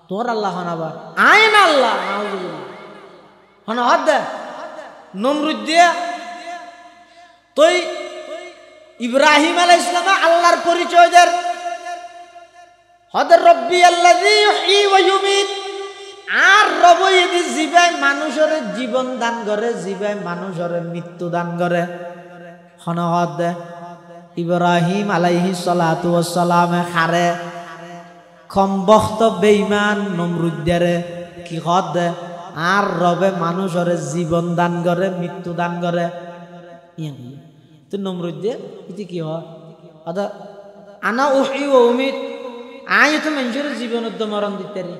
A: তোর আল্লাহ হন আবার আইন আল্লাহ হন হাত দে নমরুদ দিয়া তুই ইব্রাহিম আলাইহিস সালাম আল্লাহর পরিচয় দের হদের রব্বি আল্লাযী ইউহয়ী ওয়া ইউমীত আর রবই দি জীবাই মানুষের জীবন দান করে জীবাই মানুষের মৃত্যু দান করে হনহদ দে ইব্রাহিম আলাইহিস সালাতু ওয়াস সালামে খারে কম বখত বেঈমান নমরুদ্দারে কি হদ দে আর রবে মানুষের জীবন দান করে মৃত্যু দান করে ইয়ান তো নমরুদ্দে ইতি কি হয় আদা আনা উহয়ী ওয়া উমীত আয় তো মানুষের জীবনত মরণ দিতে রে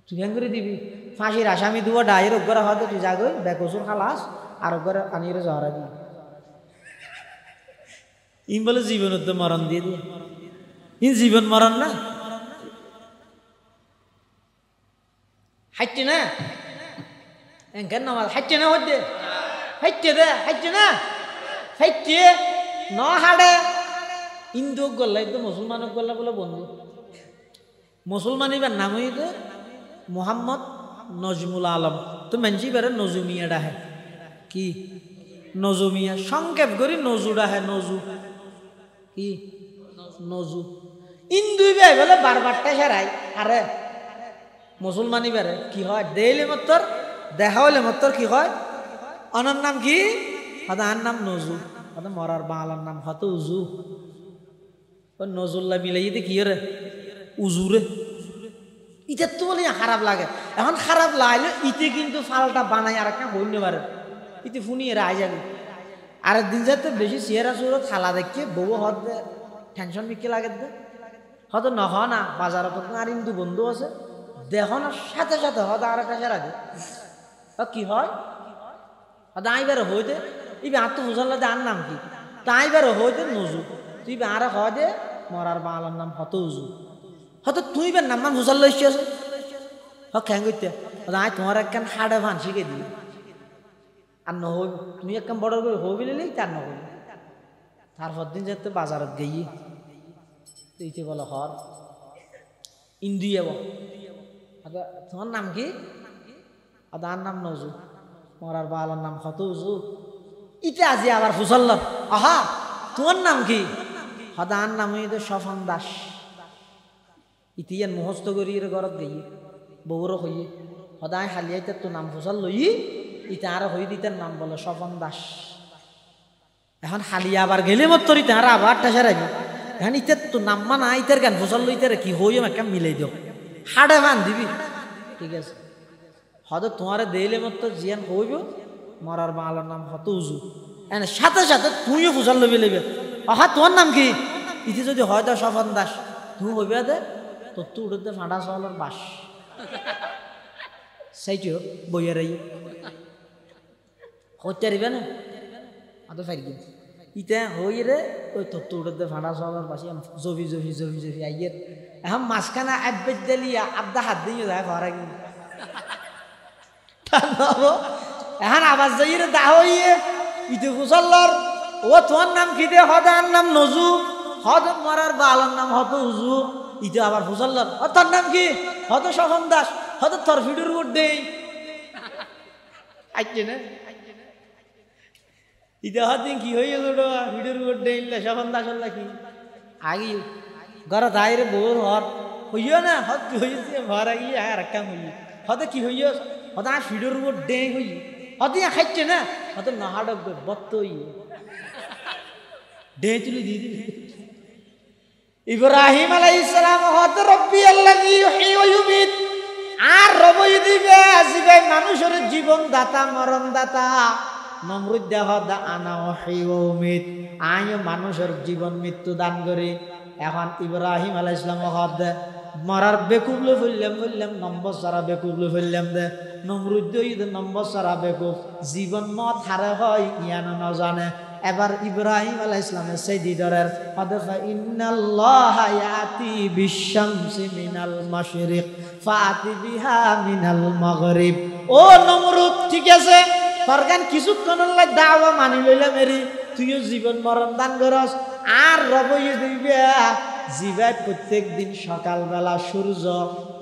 A: তুই কেন করে দিবি ফাঁসির আসামি দুয়া ডায়ের ওগরা হয়তো তুই যাগো বেকসুর খালাস আর ওগরা আনিয়ে জহরা দি ইন বলে জীবনত মরণ দিয়ে দিয়ে ইন জীবন মরণ না হাইটে না কেন নামাজ হাইটে না হইতে হাইটে দে হাইটে না হাইটে ন হাড়ে হিন্দু গল্লা তো মুসলমানক গল্লা বলে বন্ধু মুসলমান এবার নাম হইতে মোহাম্মদ নজমুল আলম, তো মানছি বেড়ে নজুমিয়া ডাহে কি নজুমিয়া সংক্ষেপ করি নজু ডাহে নজু কি নজু ইন্দুই বে বলে বারবারটা সেরাই। আরে মুসলমানি বেড়ে কি হয় দেইলে মত্তর দেখা হইলে মত্তর কি হয় অনার নাম কি হয়তো আর নাম নজু, হয়তো মরার বাংলার নাম হয়তো উজু। নজরুল্লাহ মিলাইতে কি রে উজুরে, ইটা তো বলি খারাপ লাগে। এখন খারাপ লাগলে ইতে কিন্তু ফালটা বানাই আর একটা হইল পারে, ইতে ফুনিয়ে রায় যাবে। আরেকদিন যাতে বেশি চেহারা চুরো খালা দেখে বউ হত টেনশন মিকে লাগে দে হয়তো নহ না বাজারত আর কিন্তু বন্ধু আছে দেখ না সাথে সাথে হয়তো আর একটা সেরা দে কি হয় হয়তো আইবার হইতে ইবে আর তো বুঝাল আর নাম কি তাই বারো হইতে নজু তুই আর হয় দে মরার বাংলার নাম হত উজু হয়তো তুই বার নাম বুঝাল লইছি আছে খ্যাং করতে আয় তোমার একখান হাড়ে ভান শিখে দিই আর নহইব তুমি একখান বড় করে হইবি নিলেই তার নহইব। তারপর দিন যেতে বাজারত গেই তুইতে বলো হর ইন্দু যাব তোমার নাম কি আর নাম নজু মরার বালার নাম হত উজু ইতে আজি আবার ফুসল্ল আহা তোমার নাম কি হদার নাম হইতে স্বপন দাস ইতিয়ান মুহস্ত করি ঘরত গেই বউরও হইয়ে সদায় হালিয়াইতে তো নাম ফুসল লই ইটা আর হই দিতেন নাম বলে স্বপন দাস। এখন হালিয়া আবার গেলে মত তোর ইতে আর আবার টেসা রাখবি এখন ইতের তো নাম মানা ইতের গান ফুসল লইতে কি হইম একটা মিলাই দিও হাড়ে বান দিবি ঠিক আছে হয়তো তোমার দেইলে মত জিয়ান হইব মরার বাংলার নাম হত উজু এনে সাথে সাথে তুইও ফুসল লবি লেবে আহা তোমার নাম কি ইতি যদি হয় তো স্বপন দাস তুই হইবে দে তোর তো উঠে ফাঁটা চলার বাস সেইটিও বইয়ের হতে পারিবে না আদৌ ফাইকি ইটা হই রে ওই তোর তো উঠে ফাঁটা চলার বাসি জবি জবি জবি জবি আইয়ের এখন মাঝখানে আব্বেদ দিলিয়া আবদা হাত দিয়ে যায় ঘরে গিয়ে এখন আবার যাই রে দা হইয়ে ইতে ফুসল্লর ও তোমার নাম কি দে হদার নাম নজু হদ মরার বালার নাম হত উজু ইতে আবার ফুসল্লর ও তোর নাম কি হত স্বপন দাস হত তোর ভিডিওর উপর দেই আইছে না ইতে হদিন কি হয়ে গেল ভিডিওর উপর দেই স্বপন দাস হল কি আগে ঘর দায়ের বউ হর হইও না হত কি হয়েছে ঘর আগিয়ে আর কাম হইয়ে হতে কি হইয় হত আর ভিডিওর উপর ডে হই হতে খাইছে না হত নাহাডক বত্ত হইয়ে ডে তুলি দিয়ে দিবি। ইব্রাহিম আলাইহিস সালাম হত রব্বি আল্লাযী ইউহয়ী ওয়া ইউমীত আর রবই দিবে আসিবে মানুষের জীবন দাতা মরণ দাতা নমরুদ দেহ দা আনা ওয়াহয়ী ওয়া উমীত আয় মানুষের জীবন মৃত্যু দান করে। এখন ইব্রাহিম আলাইহিস সালাম হদ মরার বেকুবলে ফেললাম নম্বর সারা বেকুবলে ফেললাম দে নমরুদ নম্বর সারা বেকুব জীবন মত হারে হয় ইয়ান না জানে। এবার ইব্রাহিম আলাইহিস সালামের সেই দিদরের হদফা ইন্নাল্লাহা ইয়াতি বিশ-শামসি মিনাল মাশরিক ফাতি বিহা মিনাল মাগরিব। ও নমরুদ ঠিক আছে তোর গান কিছুক্ষণ দাওয়া মানি লইলাম এরি তুইও জীবন মরণ দান করস আর রবই দিবে জিবাই প্রত্যেক দিন সকালবেলা সূর্য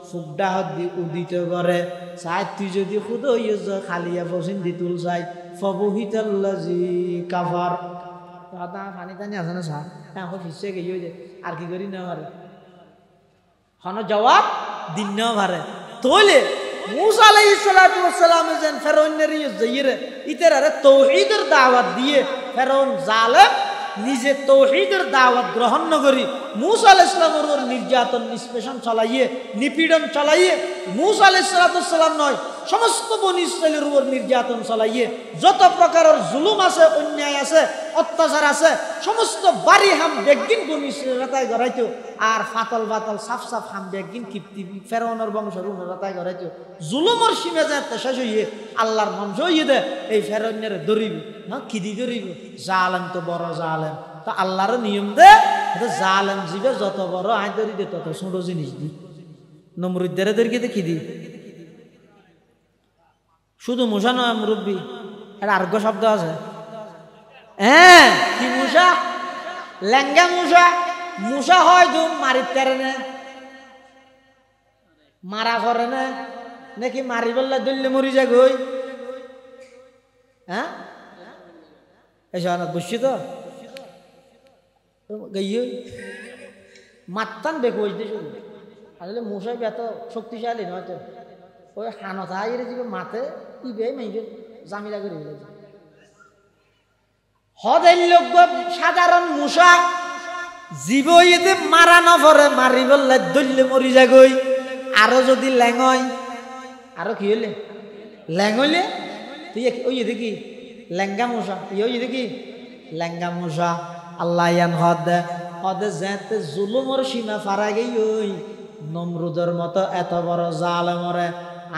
A: ফুকডা দি উদিত করে চাই তুই যদি খুদ হইজ খালিয়া পছন্দ দি তুল চাই ফবহিতাল্লাজি কাফার দাদা পানি টানি আছে না চা এখন ফিসে গিয়ে যে আর কি করি না পারে হন জবাব দিন না পারে তোলে মুসা আলাইহিস সালাতু ওয়াস সালাম যেন ফেরাউনের যাইরে ইতারে তাওহীদের দাওয়াত দিয়ে ফেরাউন জালেম নিজে তাওহীদের দাওয়াত গ্রহণ না করি মুসা আলাইহিস সালামের নির্যাতন নিষ্পেষণ চালাইয়ে নিপীড়ন চালাইয়ে মুসা আলাইহিস সালাতু ওয়াস সালাম নয় সমস্ত বনি ইসরাইলের উপর নির্যাতন চালাইয়ে যত প্রকারের জুলুম আছে অন্যায় আছে অত্যাচার আছে সমস্ত বাড়ি হাম বেগিন বনি ইসরাইল রাতায় গড়াইতো আর ফাতল বাতল সাফ সাফ হাম বেগিন কিপ্তি ফেরাউনের বংশের রাতায় গড়াইতো জুলুমের সীমা যাতে শেষ হইয়ে আল্লাহর মঞ্চ হইয়ে দে এই ফেরাউনের ধরিব না কিদি ধরিব জালেম তো বড় জালেম তো আল্লাহর নিয়ম দে জালেম জিবে যত বড় আই ধরি দে তত ছোট জিনিস দি নমরুদ্দারে ধরিকে দে কি দি শুধু মুসা নয় মুরব্বী একটা আর্ঘ শব্দ আছে হ্যাঁ কি মুসা লেঙ্গা মুসা মুসা হয় ধুম মারির তেরে মারা পরে না নাকি মারি বললে দললে মরি যা গই হ্যাঁ এসব বুঝছি তো গাইয়ে মাত্তান বেকু হইতে শুরু আসলে মশাই এত শক্তিশালী নয় তো ওই হানতা এর যে মাথে ইবে মেয়ে জামিলা করে দিয়েছে হদের লোক সাধারণ মশা জীব ইতে মারা না পরে মারি বললে দললে মরি যা গই আরো যদি ল্যাঙয় আরো কি হইলে ল্যাং হইলে তুই ওই দেখি লেঙ্গা মশা ওই দেখি লেঙ্গা মশা আল্লাহ ইয়ান হদে যেতে জুলুমর সীমা ফারা গেই ওই নমরুদের মতো এত বড় জাল মরে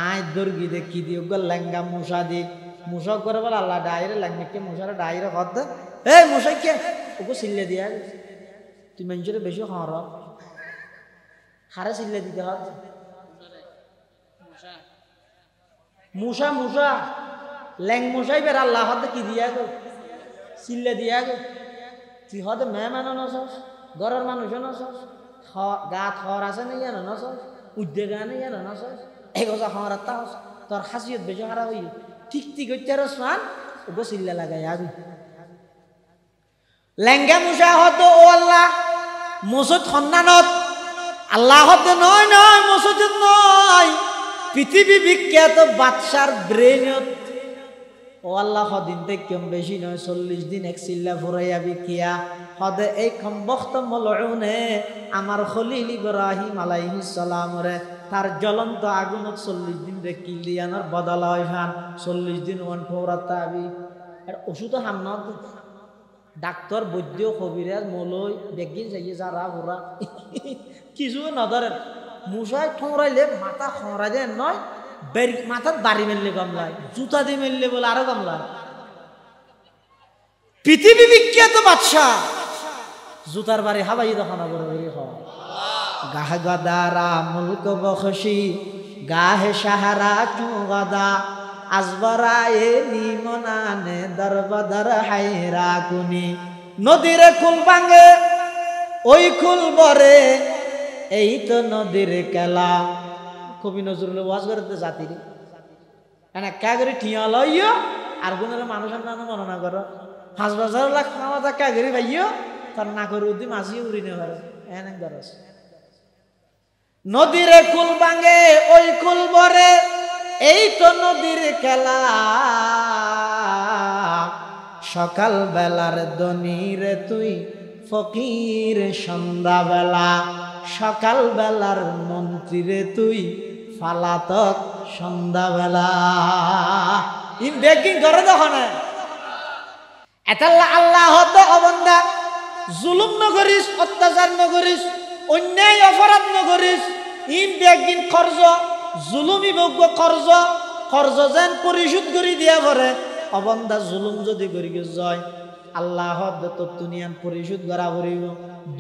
A: আয় দুর্গি দেখি দিও গো লেঙ্গা মশা দি মশা করে বলে আল্লাহ ডাইরে লেঙ্গাকে মশারে ডাইরে হদ এই মশাইকে ওকে সিল্লে দিয়া তুই মানুষের বেশি হর হারে সিল্লে দিতে হদ মশা মশা ল্যাং মশাই বের আল্লাহ হদ কি দিয়া গো সিল্লে দিয়া গো তুই হদ মেহমানও নসস ঘরের মানুষও নসস গা থর আছে না ইয়া নসস উদ্যোগ আনে ইয়া নসস এগোজা হর তাহস তোর হাসিয়ত বেশি হারা হই ঠিক ঠিক হইতে রসমান ওগো সিল্লে লাগাই আবি লেঙ্গা মুসা হদ ও আল্লাহ মসুদ সন্ধানত আল্লাহ হদ নয় নয় মসুদ নয় পৃথিবী বিখ্যাত বাদশার ব্রেনত ও আল্লাহ হদিন থেকে কম বেশি নয় 40 দিন এক চিল্লা ফুরাইয়াবি কিয়া হদে এই কমবখত মলউনে আমার খলিল ইব্রাহিম আলাইহিস সালাম রে তার জ্বলন্ত আগুনত 40 দিন রে কিলিয়ানোর বদলা হয় খান 40 দিন ওয়ান ফৌরাতা আবি আর ওষুধ হামনত ডাক্তার বৈদ্য কবিরাজ মলই বেগিন যাইয়ে যারা ওরা কিছু নধরেন মুসাই ঠোঁরাইলে মাথা খঁড়াই দেন নয় মাথার বাড়ি মেললে কমলায় জুতা দিয়ে মেললে বলে আরো কমলায় পৃথিবী বিখ্যাত বাদশাহ জুতার বাড়ি হাবাই দখানা বড় গাহ গদারা মুলক বখশি গাহে সাহারা চুগদা আজবরা এ নিমনানে দরবদর হাইরা কুনি নদীরে কুল ভাঙে ওই কুল বরে এই তো নদীর খেলা কবি নজরুল ওয়াজ করতে জাতির এনে কা করে ঠিয়া লইও আর গুণের মানুষের নাম গণনা করো 5,000 লাখ খাওয়া তা কা করে ভাইও তার না করে উদ্দি মাঝি উড়ি নে পারে এনে দরস নদীরে কুল ভাঙে ওই কুল বরে এই তো নদীর খেলা সকাল বেলার দনিরে তুই ফকির সন্ধ্যা বেলা সকাল বেলার মন্ত্রীরে তুই ফালাতক সন্ধ্যা বেলা ইম বেগিং করে তখন এতাল্লা আল্লাহ হত অবন্দা জুলুম নগরিস অত্যাচার নগরিস অন্যায় অপরাধ নগরিস ইম বেগিন খরচ জুলুমি বগ্য খরচ যেন পরিশোধ করে দিয়া পরে অবন্দা জুলুম যদি করি যায় আল্লাহ তো দুনিয়ান পরিশোধ করা করিব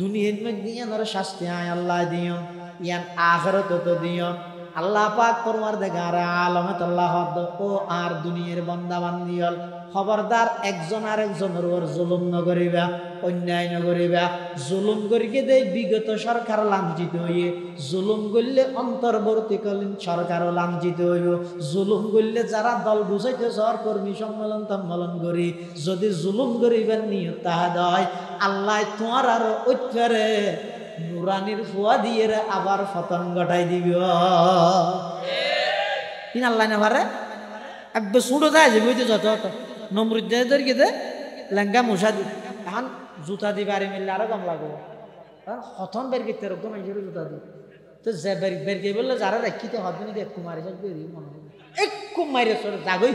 A: দুনিয়ার মধ্যে ইয়ানোর শাস্তি আয় আল্লাহ দিও ইয়ান আখিরাত তো দিও আল্লাহ পাক পরওয়ারদিগার আলমত আল্লাহ ও আর দুনিয়ার বান্দা বান্দিয়ল খবরদার একজন আর একজনের উপর জুলুম নকরিবা অন্যায় নকরিবা জুলুম করিকে দেই বিগত সরকার লাঞ্ছিত হইয়ে জুলুম করলে অন্তর্বর্তীকালীন সরকারও লাঞ্ছিত হইব জুলুম করলে যারা দল বুঝাইতে সর কর্মী সম্মেলন করি যদি জুলুম করিবার নিয়ত তাহা দয় আল্লাহ তোমার আর ঐক্যরে নুরানির ফুয়া দিয়ে আবার ফতন ঘটাই দিব কিন আল্লাহ না পারে একবার শুনো যায় যে বুঝতে যত নমরুদ্দের গেতে লেঙ্গা মশা দি এখন জুতা দি বাড়ি মিললে আরো কম লাগবো হতন বের করতে এরকম জুতা দি তো যে বের কে বললে যারা রাখিতে হবে নাকি একটু মারি থাকবে মনে হবে একটু মারি জাগই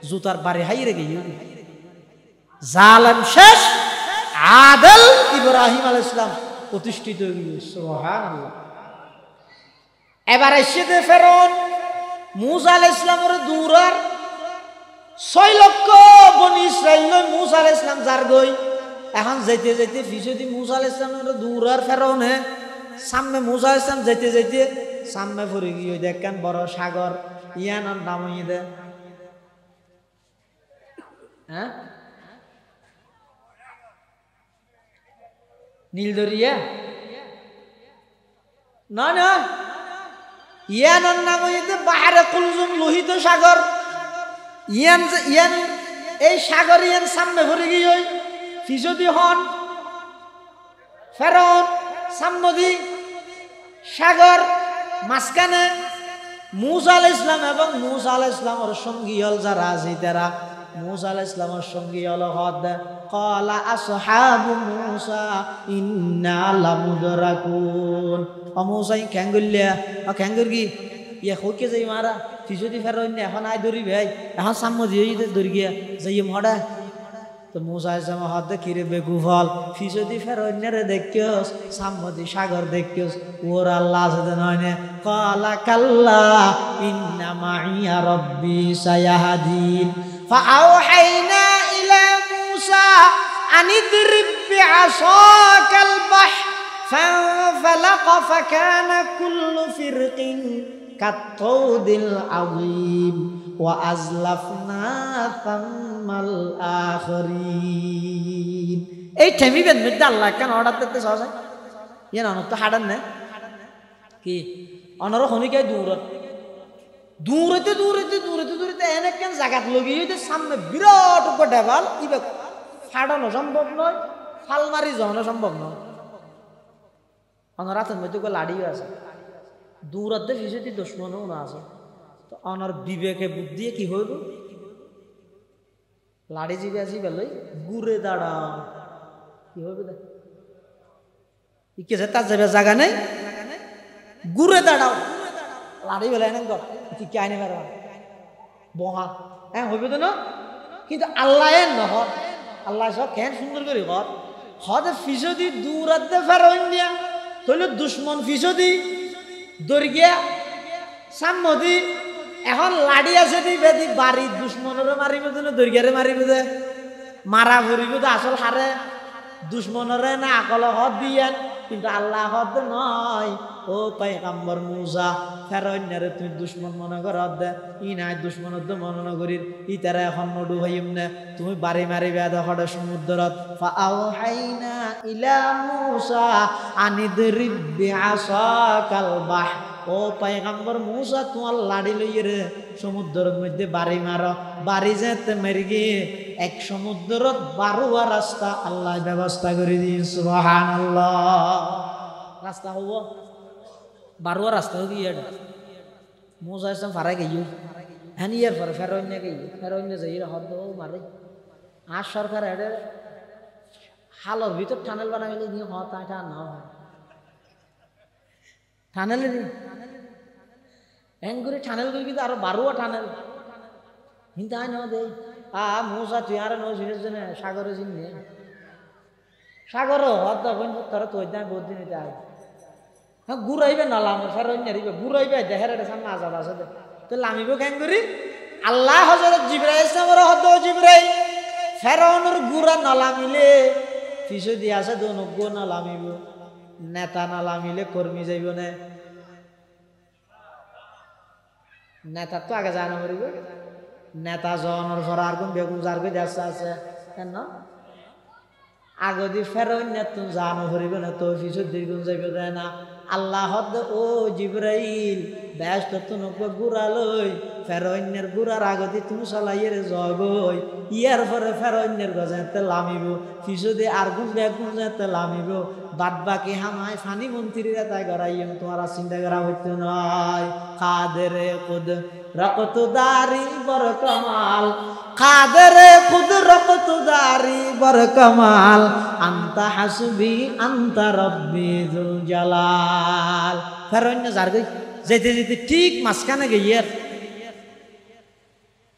A: জুতার বাড়ি হাইরে গিয়ে জালেম শেষ আদল ইব্রাহিম আলাইহিস সালাম প্রতিষ্ঠিত হয়ে গেল সুবহানাল্লাহ এবার এসে ফেরন মুসা আলাইহিস সালামের দূরার 6 লক্ষ বনি ইসরাইল মুসা আলাইহিস সালাম যার গই এখন যেতে যেতে পিছদি মুসা আলাইহিস সালামের দূরার ফেরনে সামনে মুসা আলাইহিস সালাম যেতে যেতে সামনে পড়ে গিয়ে দেখেন বড় সাগর ইয়ানোর নাম হইয়ে দে হ্যাঁ নীলদরিয়া না না ইয়ানোর নাম হইতে বাহারে কুলজুম লোহিত সাগর। ইয়ান এই সাগর ইয়ান সামনে ভরে গিয়ে ফিসদি হন ফেরাউন সামনদি সাগর মাঝখানে মূসা আলাইহিস সালাম এবং মূসা আলাইহিস সালামের সঙ্গী হল যারা আছে তারা মূসা আলাইহিস সালামের সঙ্গী হল হদ ক্বালা আসহাবু মূসা ইন্না লামুদরাকুন। ও মূসা ক্যাঙ্গুলিয়া ও ক্যাঙ্গুর কি ইয়া হইকে যাই মারা ফিসদি ফেরাউন এখন আই ধরি ভাই এখন সামনদি ধরি গিয়া যাই মডা। তো মূসা আলাইহিস সালাম হদ কিরে বেকুফল ফিসদি ফেরাউনের দেখিওস সামনদি সাগর দেখিওস ওর আল্লাহ আছে নয়নে। ক্বালা কাল্লা ইন্না মাইয়া রাব্বি সায়াহদিন ফাআওহাইনা ইলা মূসা আন ইদরিব বিআসাকাল বাহর ফানফালাকা ফাকানা কুল্লু ফিরকিন কাত্তাউদিল আযীম ওয়া আজলাফনা থাম্মাল আখিরিন। এই থেমিবেন মধ্যে আল্লাহ কেন অর্ডার দিতে সহজ ইয়ান অনত হাডান না কি অনর হনিকে দূরতে এনে কেন জায়গাত লগিয়ে সামনে বিরাট ডেবাল ইবে ফাড়ানো সম্ভব নয়, ফালমারি জমানো সম্ভব নয়। অনর হাতের মধ্যে লাড়িও আছে, দূরতে ফিসে দুশ্মনও না আছে। তো অনর বিবেকে বুদ্ধি কি হইব লাড়ি জিবে আসি বেলই ঘুরে দাঁড়া কি হইব দেখ ইকে তার যাবে জায়গা নেই ঘুরে দাঁড়াও লাড়ি বেলা এনে গর কি আইনে পারবা বহা হ্যাঁ হইবে তো না। কিন্তু আল্লাহ এন নহর আল্লাহ সব কেন সুন্দর করে ঘর হদে ফিসদি দূরাতে ফেরন দিয়া তৈলে দুশ্মন ফিসদি দর্গিয়া সামদি এখন লাড়ি আছে দি বেদি বাড়ি দুশ্মনরে মারিবে তো না দর্গিয়ারে মারিবে দে মারা ভরিবে তো আসল হারে দুশ্মনরে না আকল হদ দিয়েন। কিন্তু আল্লাহ হদ নয় ও পয়গম্বর মূসা ফেরাউনের তুমি দুশ্মন মনে কর দে ই নাই দুশ্মন মনে করির ই তারা এখন নডু হইম না তুমি বাড়ি মারিবে দেখো সমুদ্রত ফাআওহাইনা ইলা মূসা আনিদরিব বিআসাকাল বাহর। ও পয়গম্বর মূসা তোমার লাড়ি লইরে সমুদ্রের মধ্যে বাড়ি মারো, বাড়ি যেতে মেরে গিয়ে এক সমুদ্রত 12 রাস্তা আল্লাহ ব্যবস্থা করে দিন সুবহানাল্লাহ। রাস্তা হব 12 রাস্তা হোক ইয়ে মূসা এসে ফারাই গেই হ্যাঁ ইয়ার পরে ফেরাউনে গেই ফেরাউনে যাই হদ মারে আর সরকার এডে হালর ভিতর টানেল বানাইলে নিয়ে হতা এটা না হয় টানেলে এন করে টানেল করে কিন্তু আরো 12 টানেল কিন্তু আয় ন দে মূসা তুই আর ন জিনিস জন্য সাগরে চিনি সাগরও হদ তোরা তো বহুত দিন এটা হ্যাঁ ঘুরাইবে না লাম ফেরাইবে ঘুরাইবে দেহের সামনে আজাব আছে তো লামিব কেন করি আল্লাহ হযরত জিবরাইল ইসলামের হদ জিবরাইল ফেরাউনের গুড়া না লামিলে ফিসে দিয়ে আছে দনজ্ঞ না লামিব নেতা না লামিলে কর্মী যাইব না নেতা তো আগে জানা করিব নেতা জনের পর আর কোন বেগুন যার কই দেশ আছে কেন আগে দি ফেরাউন না তুমি জানো করিব না তো ফিসে দ্বিগুণ যাইব না আল্লাহ ও জিবরাইল ব্যস্ত তুনক গুড়া লই ফেরাউনের গুড়ার আগতি তুমি চলাইয়ের জগই ইয়ার পরে ফেরাউনের গজাতে লামিব ফিসে আর গুণ বেগুন যাতে লামিব বাদ বাকি হামায় ফানি মন্ত্রীরা তাই গড়াইম তোমার চিন্তা করা হইতো নয়। কাদেরে কুদ রকত দারি বর কমাল কাদেরে কুদ রকত দারি বর কমাল আন্তা হাসবি আন্তা রব্বি যুল জালাল। ফেরাউন যার গই যেতে যেতে ঠিক মাঝখানে গিয়ার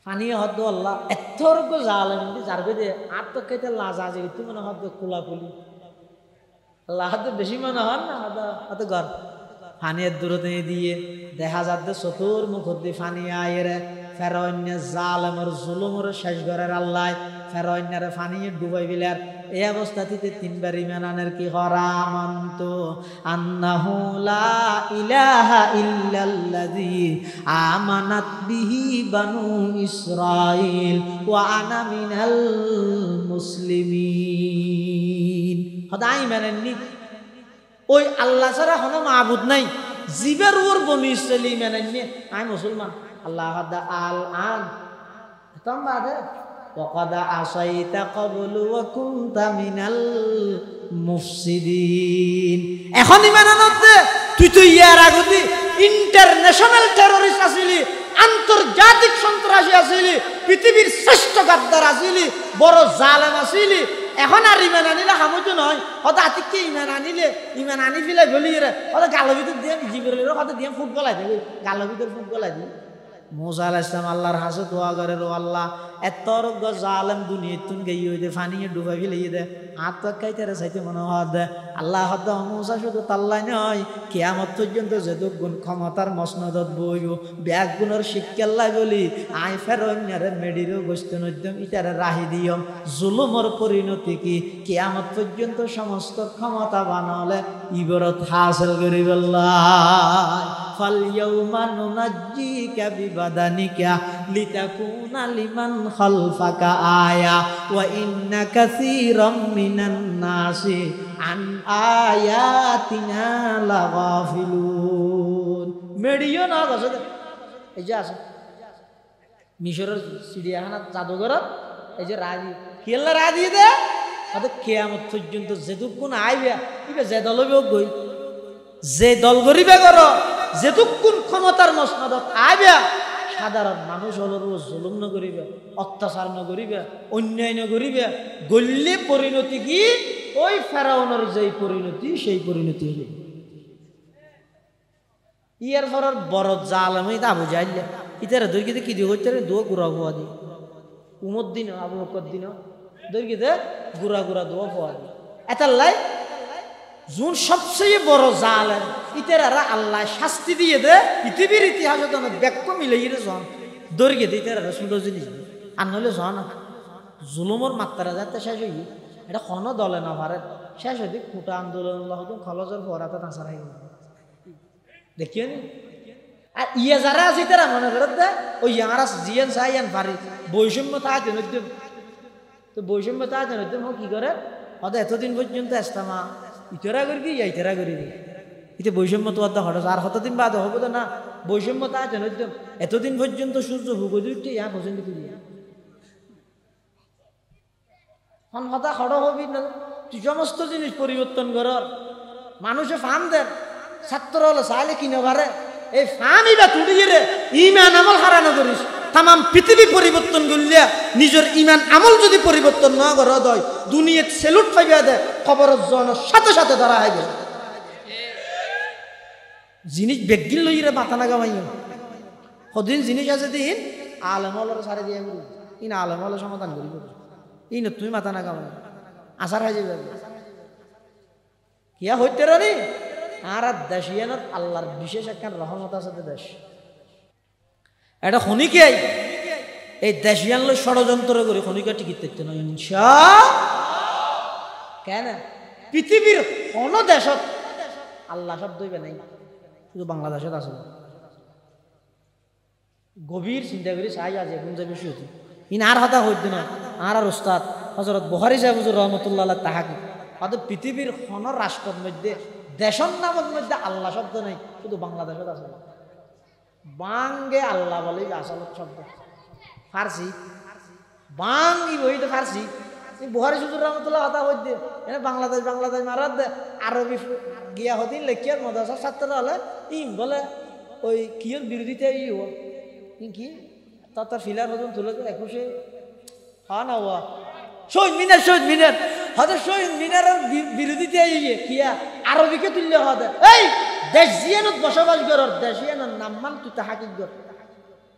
A: পানি হদ আল্লাহ এতর্ক জাল যার গই দে আর তো কেটে লাজ আছে তুই মনে হদ কুলাকুলি আল্লাহ হাতে বেশি মনে হন না হাতে ঘর পানির দূরতে দিয়ে দেখা যাচ্ছে চতুর মুখ দিয়ে পানি আয়ের ফেরাউন জালেমর জুলুমর শেষ ঘরের আল্লাহ ফেরাউনের পানি ডুবাই বিলার এই অবস্থাতে 3 বার ঈমান আনার কি হরামন্ত আন্নাহু লা ইলাহা ইল্লাল্লাযী আমানাত বিহি বানু ইসরাঈল ওয়া আনা মিনাল মুসলিমিন। সদাই মানেননি ওই আল্লাহ ছাড়া কোনো মাবুদ নাই জিবের ওর বনি ইসরাইল ইমান আননি আই মুসলমান আল্লাহ হাদা আল আন তম বাদে وقد عصيت قبل وكنت من المفسدين এখন ইমান আনতে তুই তো ইয়ার আগে ইন্টারন্যাশনাল টেররিস্ট আছিলি আন্তর্জাতিক সন্ত্রাসী আছিলি পৃথিবীর শ্রেষ্ঠ গাদ্দার আছিলি বড় জালেম আছিলি এখন আর ইমান আনিলে হামুতো নয় হয়তো আতিককে ইমান আনি ফেলে বলি রে হয়তো গালো ভিতর দিয়ে জিবরের হয়তো দিয়ে ফুটবল আই দেবে গালো ভিতর ফুটবল আই দিই মুসা আলাইহিস সালাম আল্লাহর হাসে দোয়া করে রো আল্লাহ এত রোগ জালেম দুনিয়া তুন গই হইতে ফানিয়ে ডুবাই ফেলিয়ে দে হাত কাইতে চাইতে মনে হয় দে আল্লাহ হদ মুসা শুধু তাল্লাই নয় কিয়ামত পর্যন্ত যেদুক গুণ ক্ষমতার মসনদত বইব ব্যাগ গুণের শিক্ষাল্লাই বলি আই ফেরন্যারে মেডিরও গোস্ত নদ্যম ইটারে রাহি দিয়ম জুলুমর পরিণতি কি কিয়ামত পর্যন্ত সমস্ত ক্ষমতা বানালে ইবরত হাসিল করিব আল্লাহ ফাল ইয়াউমা নুনাজ্জিকা বিবাদানিকা লিতাকুনা লিমান খালফাকা আয়া ওয়া ইন্না কাসীরাম মিনান নাসি আন আয়াতিনা লাগাফিলুন মেডিও না গছে এই যে আছে মিশরের চিড়িয়াখানা জাদুঘর এই যে রাজি কেলা রাজি দে আদে কিয়ামত পর্যন্ত যেটুকুন আইবে ইবে যে দলবে গই যে দল গরিবে করো যেটুকুন ক্ষমতার মসনদত আইবে সাধারণ মানুষ হলো জুলুম ন করিবে অত্যাচার ন করিবে অন্যায় ন করিবে গল্লে পরিণতি কি ওই ফেরাউনের যেই পরিণতি সেই পরিণতি হইবে ইয়ার পর বড় জালেম এটা আবু জাইলে ইতারে দৈর্ঘ্যতে কি দিয়ে হইতে দো গুড়া ভুয়া দি উমর দিন আবু বকর দিন দৈর্ঘ্যতে গুড়া গুড়া দোয়া ভুয়া দি এটার লাই জুন সবচেয়ে বড় জালেম ইতারা আল্লাহ শাস্তি দিয়ে দে পৃথিবীর ইতিহাসে তো ব্যাখ্য মিলে গিয়ে জন দৈর্ঘ্য দিয়ে ইতারা সুন্দর জিনিস আর নইলে জন জুলুমর মাত্রা যাতে শেষ হই এটা কোনো দলে না পারে শেষ হইতে খুঁটা আন্দোলন খলজের ফরাতে তাঁচার হয়ে দেখিও নি আর ইয়ে যারা আছে তারা মনে করে দে ওই ইয়ার জিয়ান সাইয়ান পারি বৈষম্য তাহাতে নদ্যম তো বৈষম্য তাহাতে নদ্যম কি করে হয়তো এতদিন পর্যন্ত ইস্তামা ইতরা করি কি ইতরা করি ইতে বৈষম্য তো আদা হঠাৎ আর কতদিন বাদ হবো তো না বৈষম্য তাহাতে নদ্যম এতদিন পর্যন্ত সূর্য হুগদি উঠতে ইয়া পছন্দ করি হন হতা হড় হবি না তুই সমস্ত জিনিস পরিবর্তন করার মানুষে ফার্ম দেন ছাত্র হলো চাইলে কিনে পারে এই ফার্মই বা তুড়িয়ে রে ইমান আমল হারানো করিস তাম পৃথিবী পরিবর্তন করলে নিজের ইমান আমল যদি পরিবর্তন না করা হয় দুনিয়াত সেলুট পাইবা দেয় খবরের জনের সাথে সাথে ধরা হয়ে গেল জিনিস বেগিন লইরে মাথা না গামাইও সদিন জিনিস আছে দিন আলমলের সারে দিয়ে ইন আলমলের সমাধান করি ইন তুমি মাথা না গামাই আশার হয়ে যাবে কিয়া হইতে রি আর দেশিয়ানত আল্লাহর বিশেষ একখান রহমত আছে দেশ এটা খনিকে এই দেশিয়ান লোক ষড়যন্ত্র করে খনিকা টিকিট দেখতে নয় ইনশা কেন পৃথিবীর কোন দেশত আল্লাহ শব্দ হইবে নাই শুধু বাংলাদেশত আছে গভীর চিন্তা করি চাই আজ এখন যে বেশি হতো ইন আর হাতা হইতো না আর ওস্তাদ হযরত বুখারী সাহেব হুজুর রাহমাতুল্লাহ আলাইহি তাহাকে হয়তো পৃথিবীর কোন রাষ্ট্রের মধ্যে দেশের নামের মধ্যে আল্লাহ শব্দ নেই শুধু বাংলাদেশত আছে বাঙ্গে আল্লাহ বলে আসল শব্দ ফার্সি বাঙ্গি বইতে ফার্সি বুখারী হুজুর রাহমাতুল্লাহ কথা হইতে এনে বাংলাদেশ মারাত দে আরবি গিয়া হদিন লেখিয়ার মাদ্রাসার ছাত্র হলে ইম বলে ওই কিয়র বিরোধিতা কি তার ফিলার হজন তুলে 21 হা না হওয়া শহীদ মিনার হয়তো শহীদ মিনারের বিরোধিতা কিয়া আরবিকে তুললে হতে এই দেশ জিয়ানত বসবাস কর দেশিয়ানের নামমান তুই তাহাকিক কর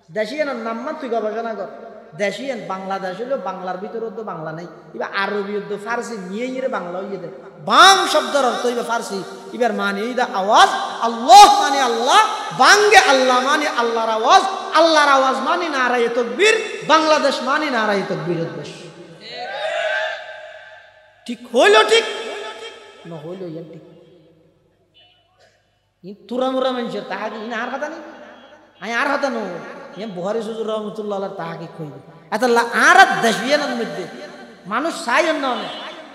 A: দেশিয়ানের নামমান তুই গবেষণা কর দেশিয়ান বাংলাদেশ হলো বাংলার ভিতরে তো বাংলা নাই এবার আরবি তো ফার্সি নিয়ে ইয়ে বাংলা হইয়ে দেয় বাং শব্দের অর্থ এবার ফার্সি এবার মানে আওয়াজ আল্লাহ মানে আল্লাহ বাঙ্গে আল্লাহ মানে আল্লাহর আওয়াজ মানে নারায়ে তাকবীর বাংলাদেশ মানে নারায়ে তাকবীরের দেশ ঠিক হইল ঠিক না হইল ইয়ার ঠিক তুরা মুরা মানুষের তাহাকে ইন আর কথা নেই আমি আর কথা নো বুখারী হুজুর রাহমাতুল্লাহ আলাইহি তাহাকে কইবে এত আর দেশিয়ানের মধ্যে মানুষ চাই না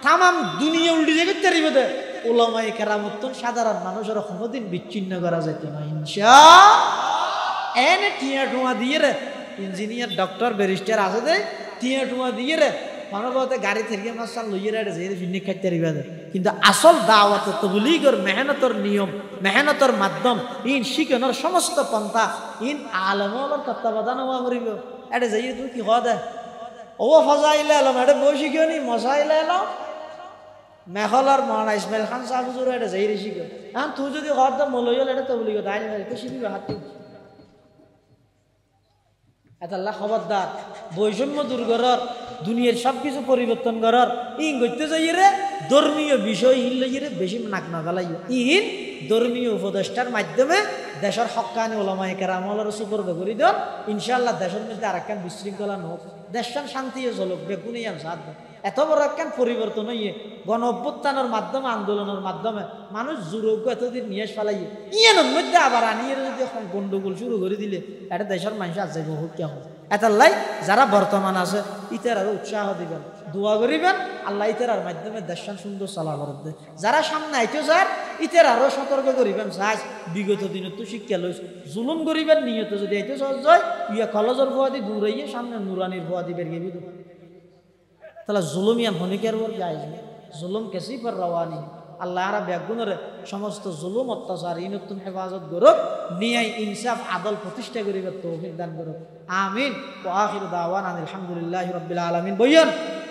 A: তামাম দুনিয়া উল্টি দিকে তেরিবে দে উলামায়ে কেরামত সাধারণ মানুষের কোনোদিন বিচ্ছিন্ন করা যেত না ইনশাআল্লাহ। এনে টিয়া টুয়া দিয়ে রে ইঞ্জিনিয়ার ডক্টর ব্যারিস্টার আছে দে টিয়া টুয়া দিয়ে রে মানবতে গাড়ি থেকে মাসাল লইয়ে রে যে ফিন্নি খাইতে রিবা দে। কিন্তু আসল দাওয়াত তবলীগের মেহনতর নিয়ম মেহনতর মাধ্যম ইন শিখানোর সমস্ত পন্থা ইন আলেমর তত্ত্বাবধান হওয়া করিব। এটা যাই তুমি কি হওয়া দে ও ফজাইলে এলাম এটা বই শিখিও নি মশাইলে এলাম মেঘলার মহানা ইসমাইল খান সাহ হুজুর এটা যাই রে শিখো। হ্যাঁ তুই যদি ঘর দাম মলই হল এটা তবলীগ তাই তো শিখিবে হাতি এতাল্লাহ খবরদার বৈষম্য দূর করার দুনিয়ার সব কিছু পরিবর্তন করার ইন করতে যাই রে ধর্মীয় বিষয় ইন লইয়ে রে বেশি নাক না ফেলাই ইন ধর্মীয় উপদেষ্টার মাধ্যমে দেশের হক্কানি ওলামায়ে কেরামলের সুপর্দ করি দেন ইনশাআল্লাহ দেশের মধ্যে আর একখান বিশৃঙ্খলা নোক দেশটান শান্তি চলুক বেগুনি আর সাথ এত বড় একখান পরিবর্তন হইয়ে গণ অভ্যুত্থানের মাধ্যমে আন্দোলনের মাধ্যমে মানুষ জুরোগ্য এতদিন নিয়ে ফেলাইয়ে ইয়ের মধ্যে আবার আনিয়ে যদি এখন গন্ডগোল শুরু করে দিলে এটা দেশের মানুষ আজ যাইব হোক কেমন এতাল্লাই যারা বর্তমান আছে ইতার আরো উৎসাহ দিবেন দোয়া করিবেন আল্লাহ ইতার মাধ্যমে দেশটান সুন্দর চলা করবে। যারা সামনে আইতে স্যার ইতার আরো সতর্ক করিবেন সাজ বিগত দিনের তো শিক্ষা লইস জুলুম করিবেন নিয়ত যদি আইতে সহজ যায় ইয়া কলেজের ভুয়াদি দূর হইয়ে সামনে নুরানির ভুয়াদি বেরিয়ে দিবে তাহলে জুলুমিয়ান হনিকের ওর যায় জুলুম কেসি পর রওয়ানি আল্লাহ আরা ব্যাগুনের সমস্ত জুলুম অত্যাচার ইনতুন হেফাজত করুক নিয়াই ইনসাফ আদল প্রতিষ্ঠা করিবে তৌফিক দান করুক আমিন ওয়া আখিরু দাওয়ানা আলহামদুলিল্লাহি রাব্বিল আলামিন বইয়ন।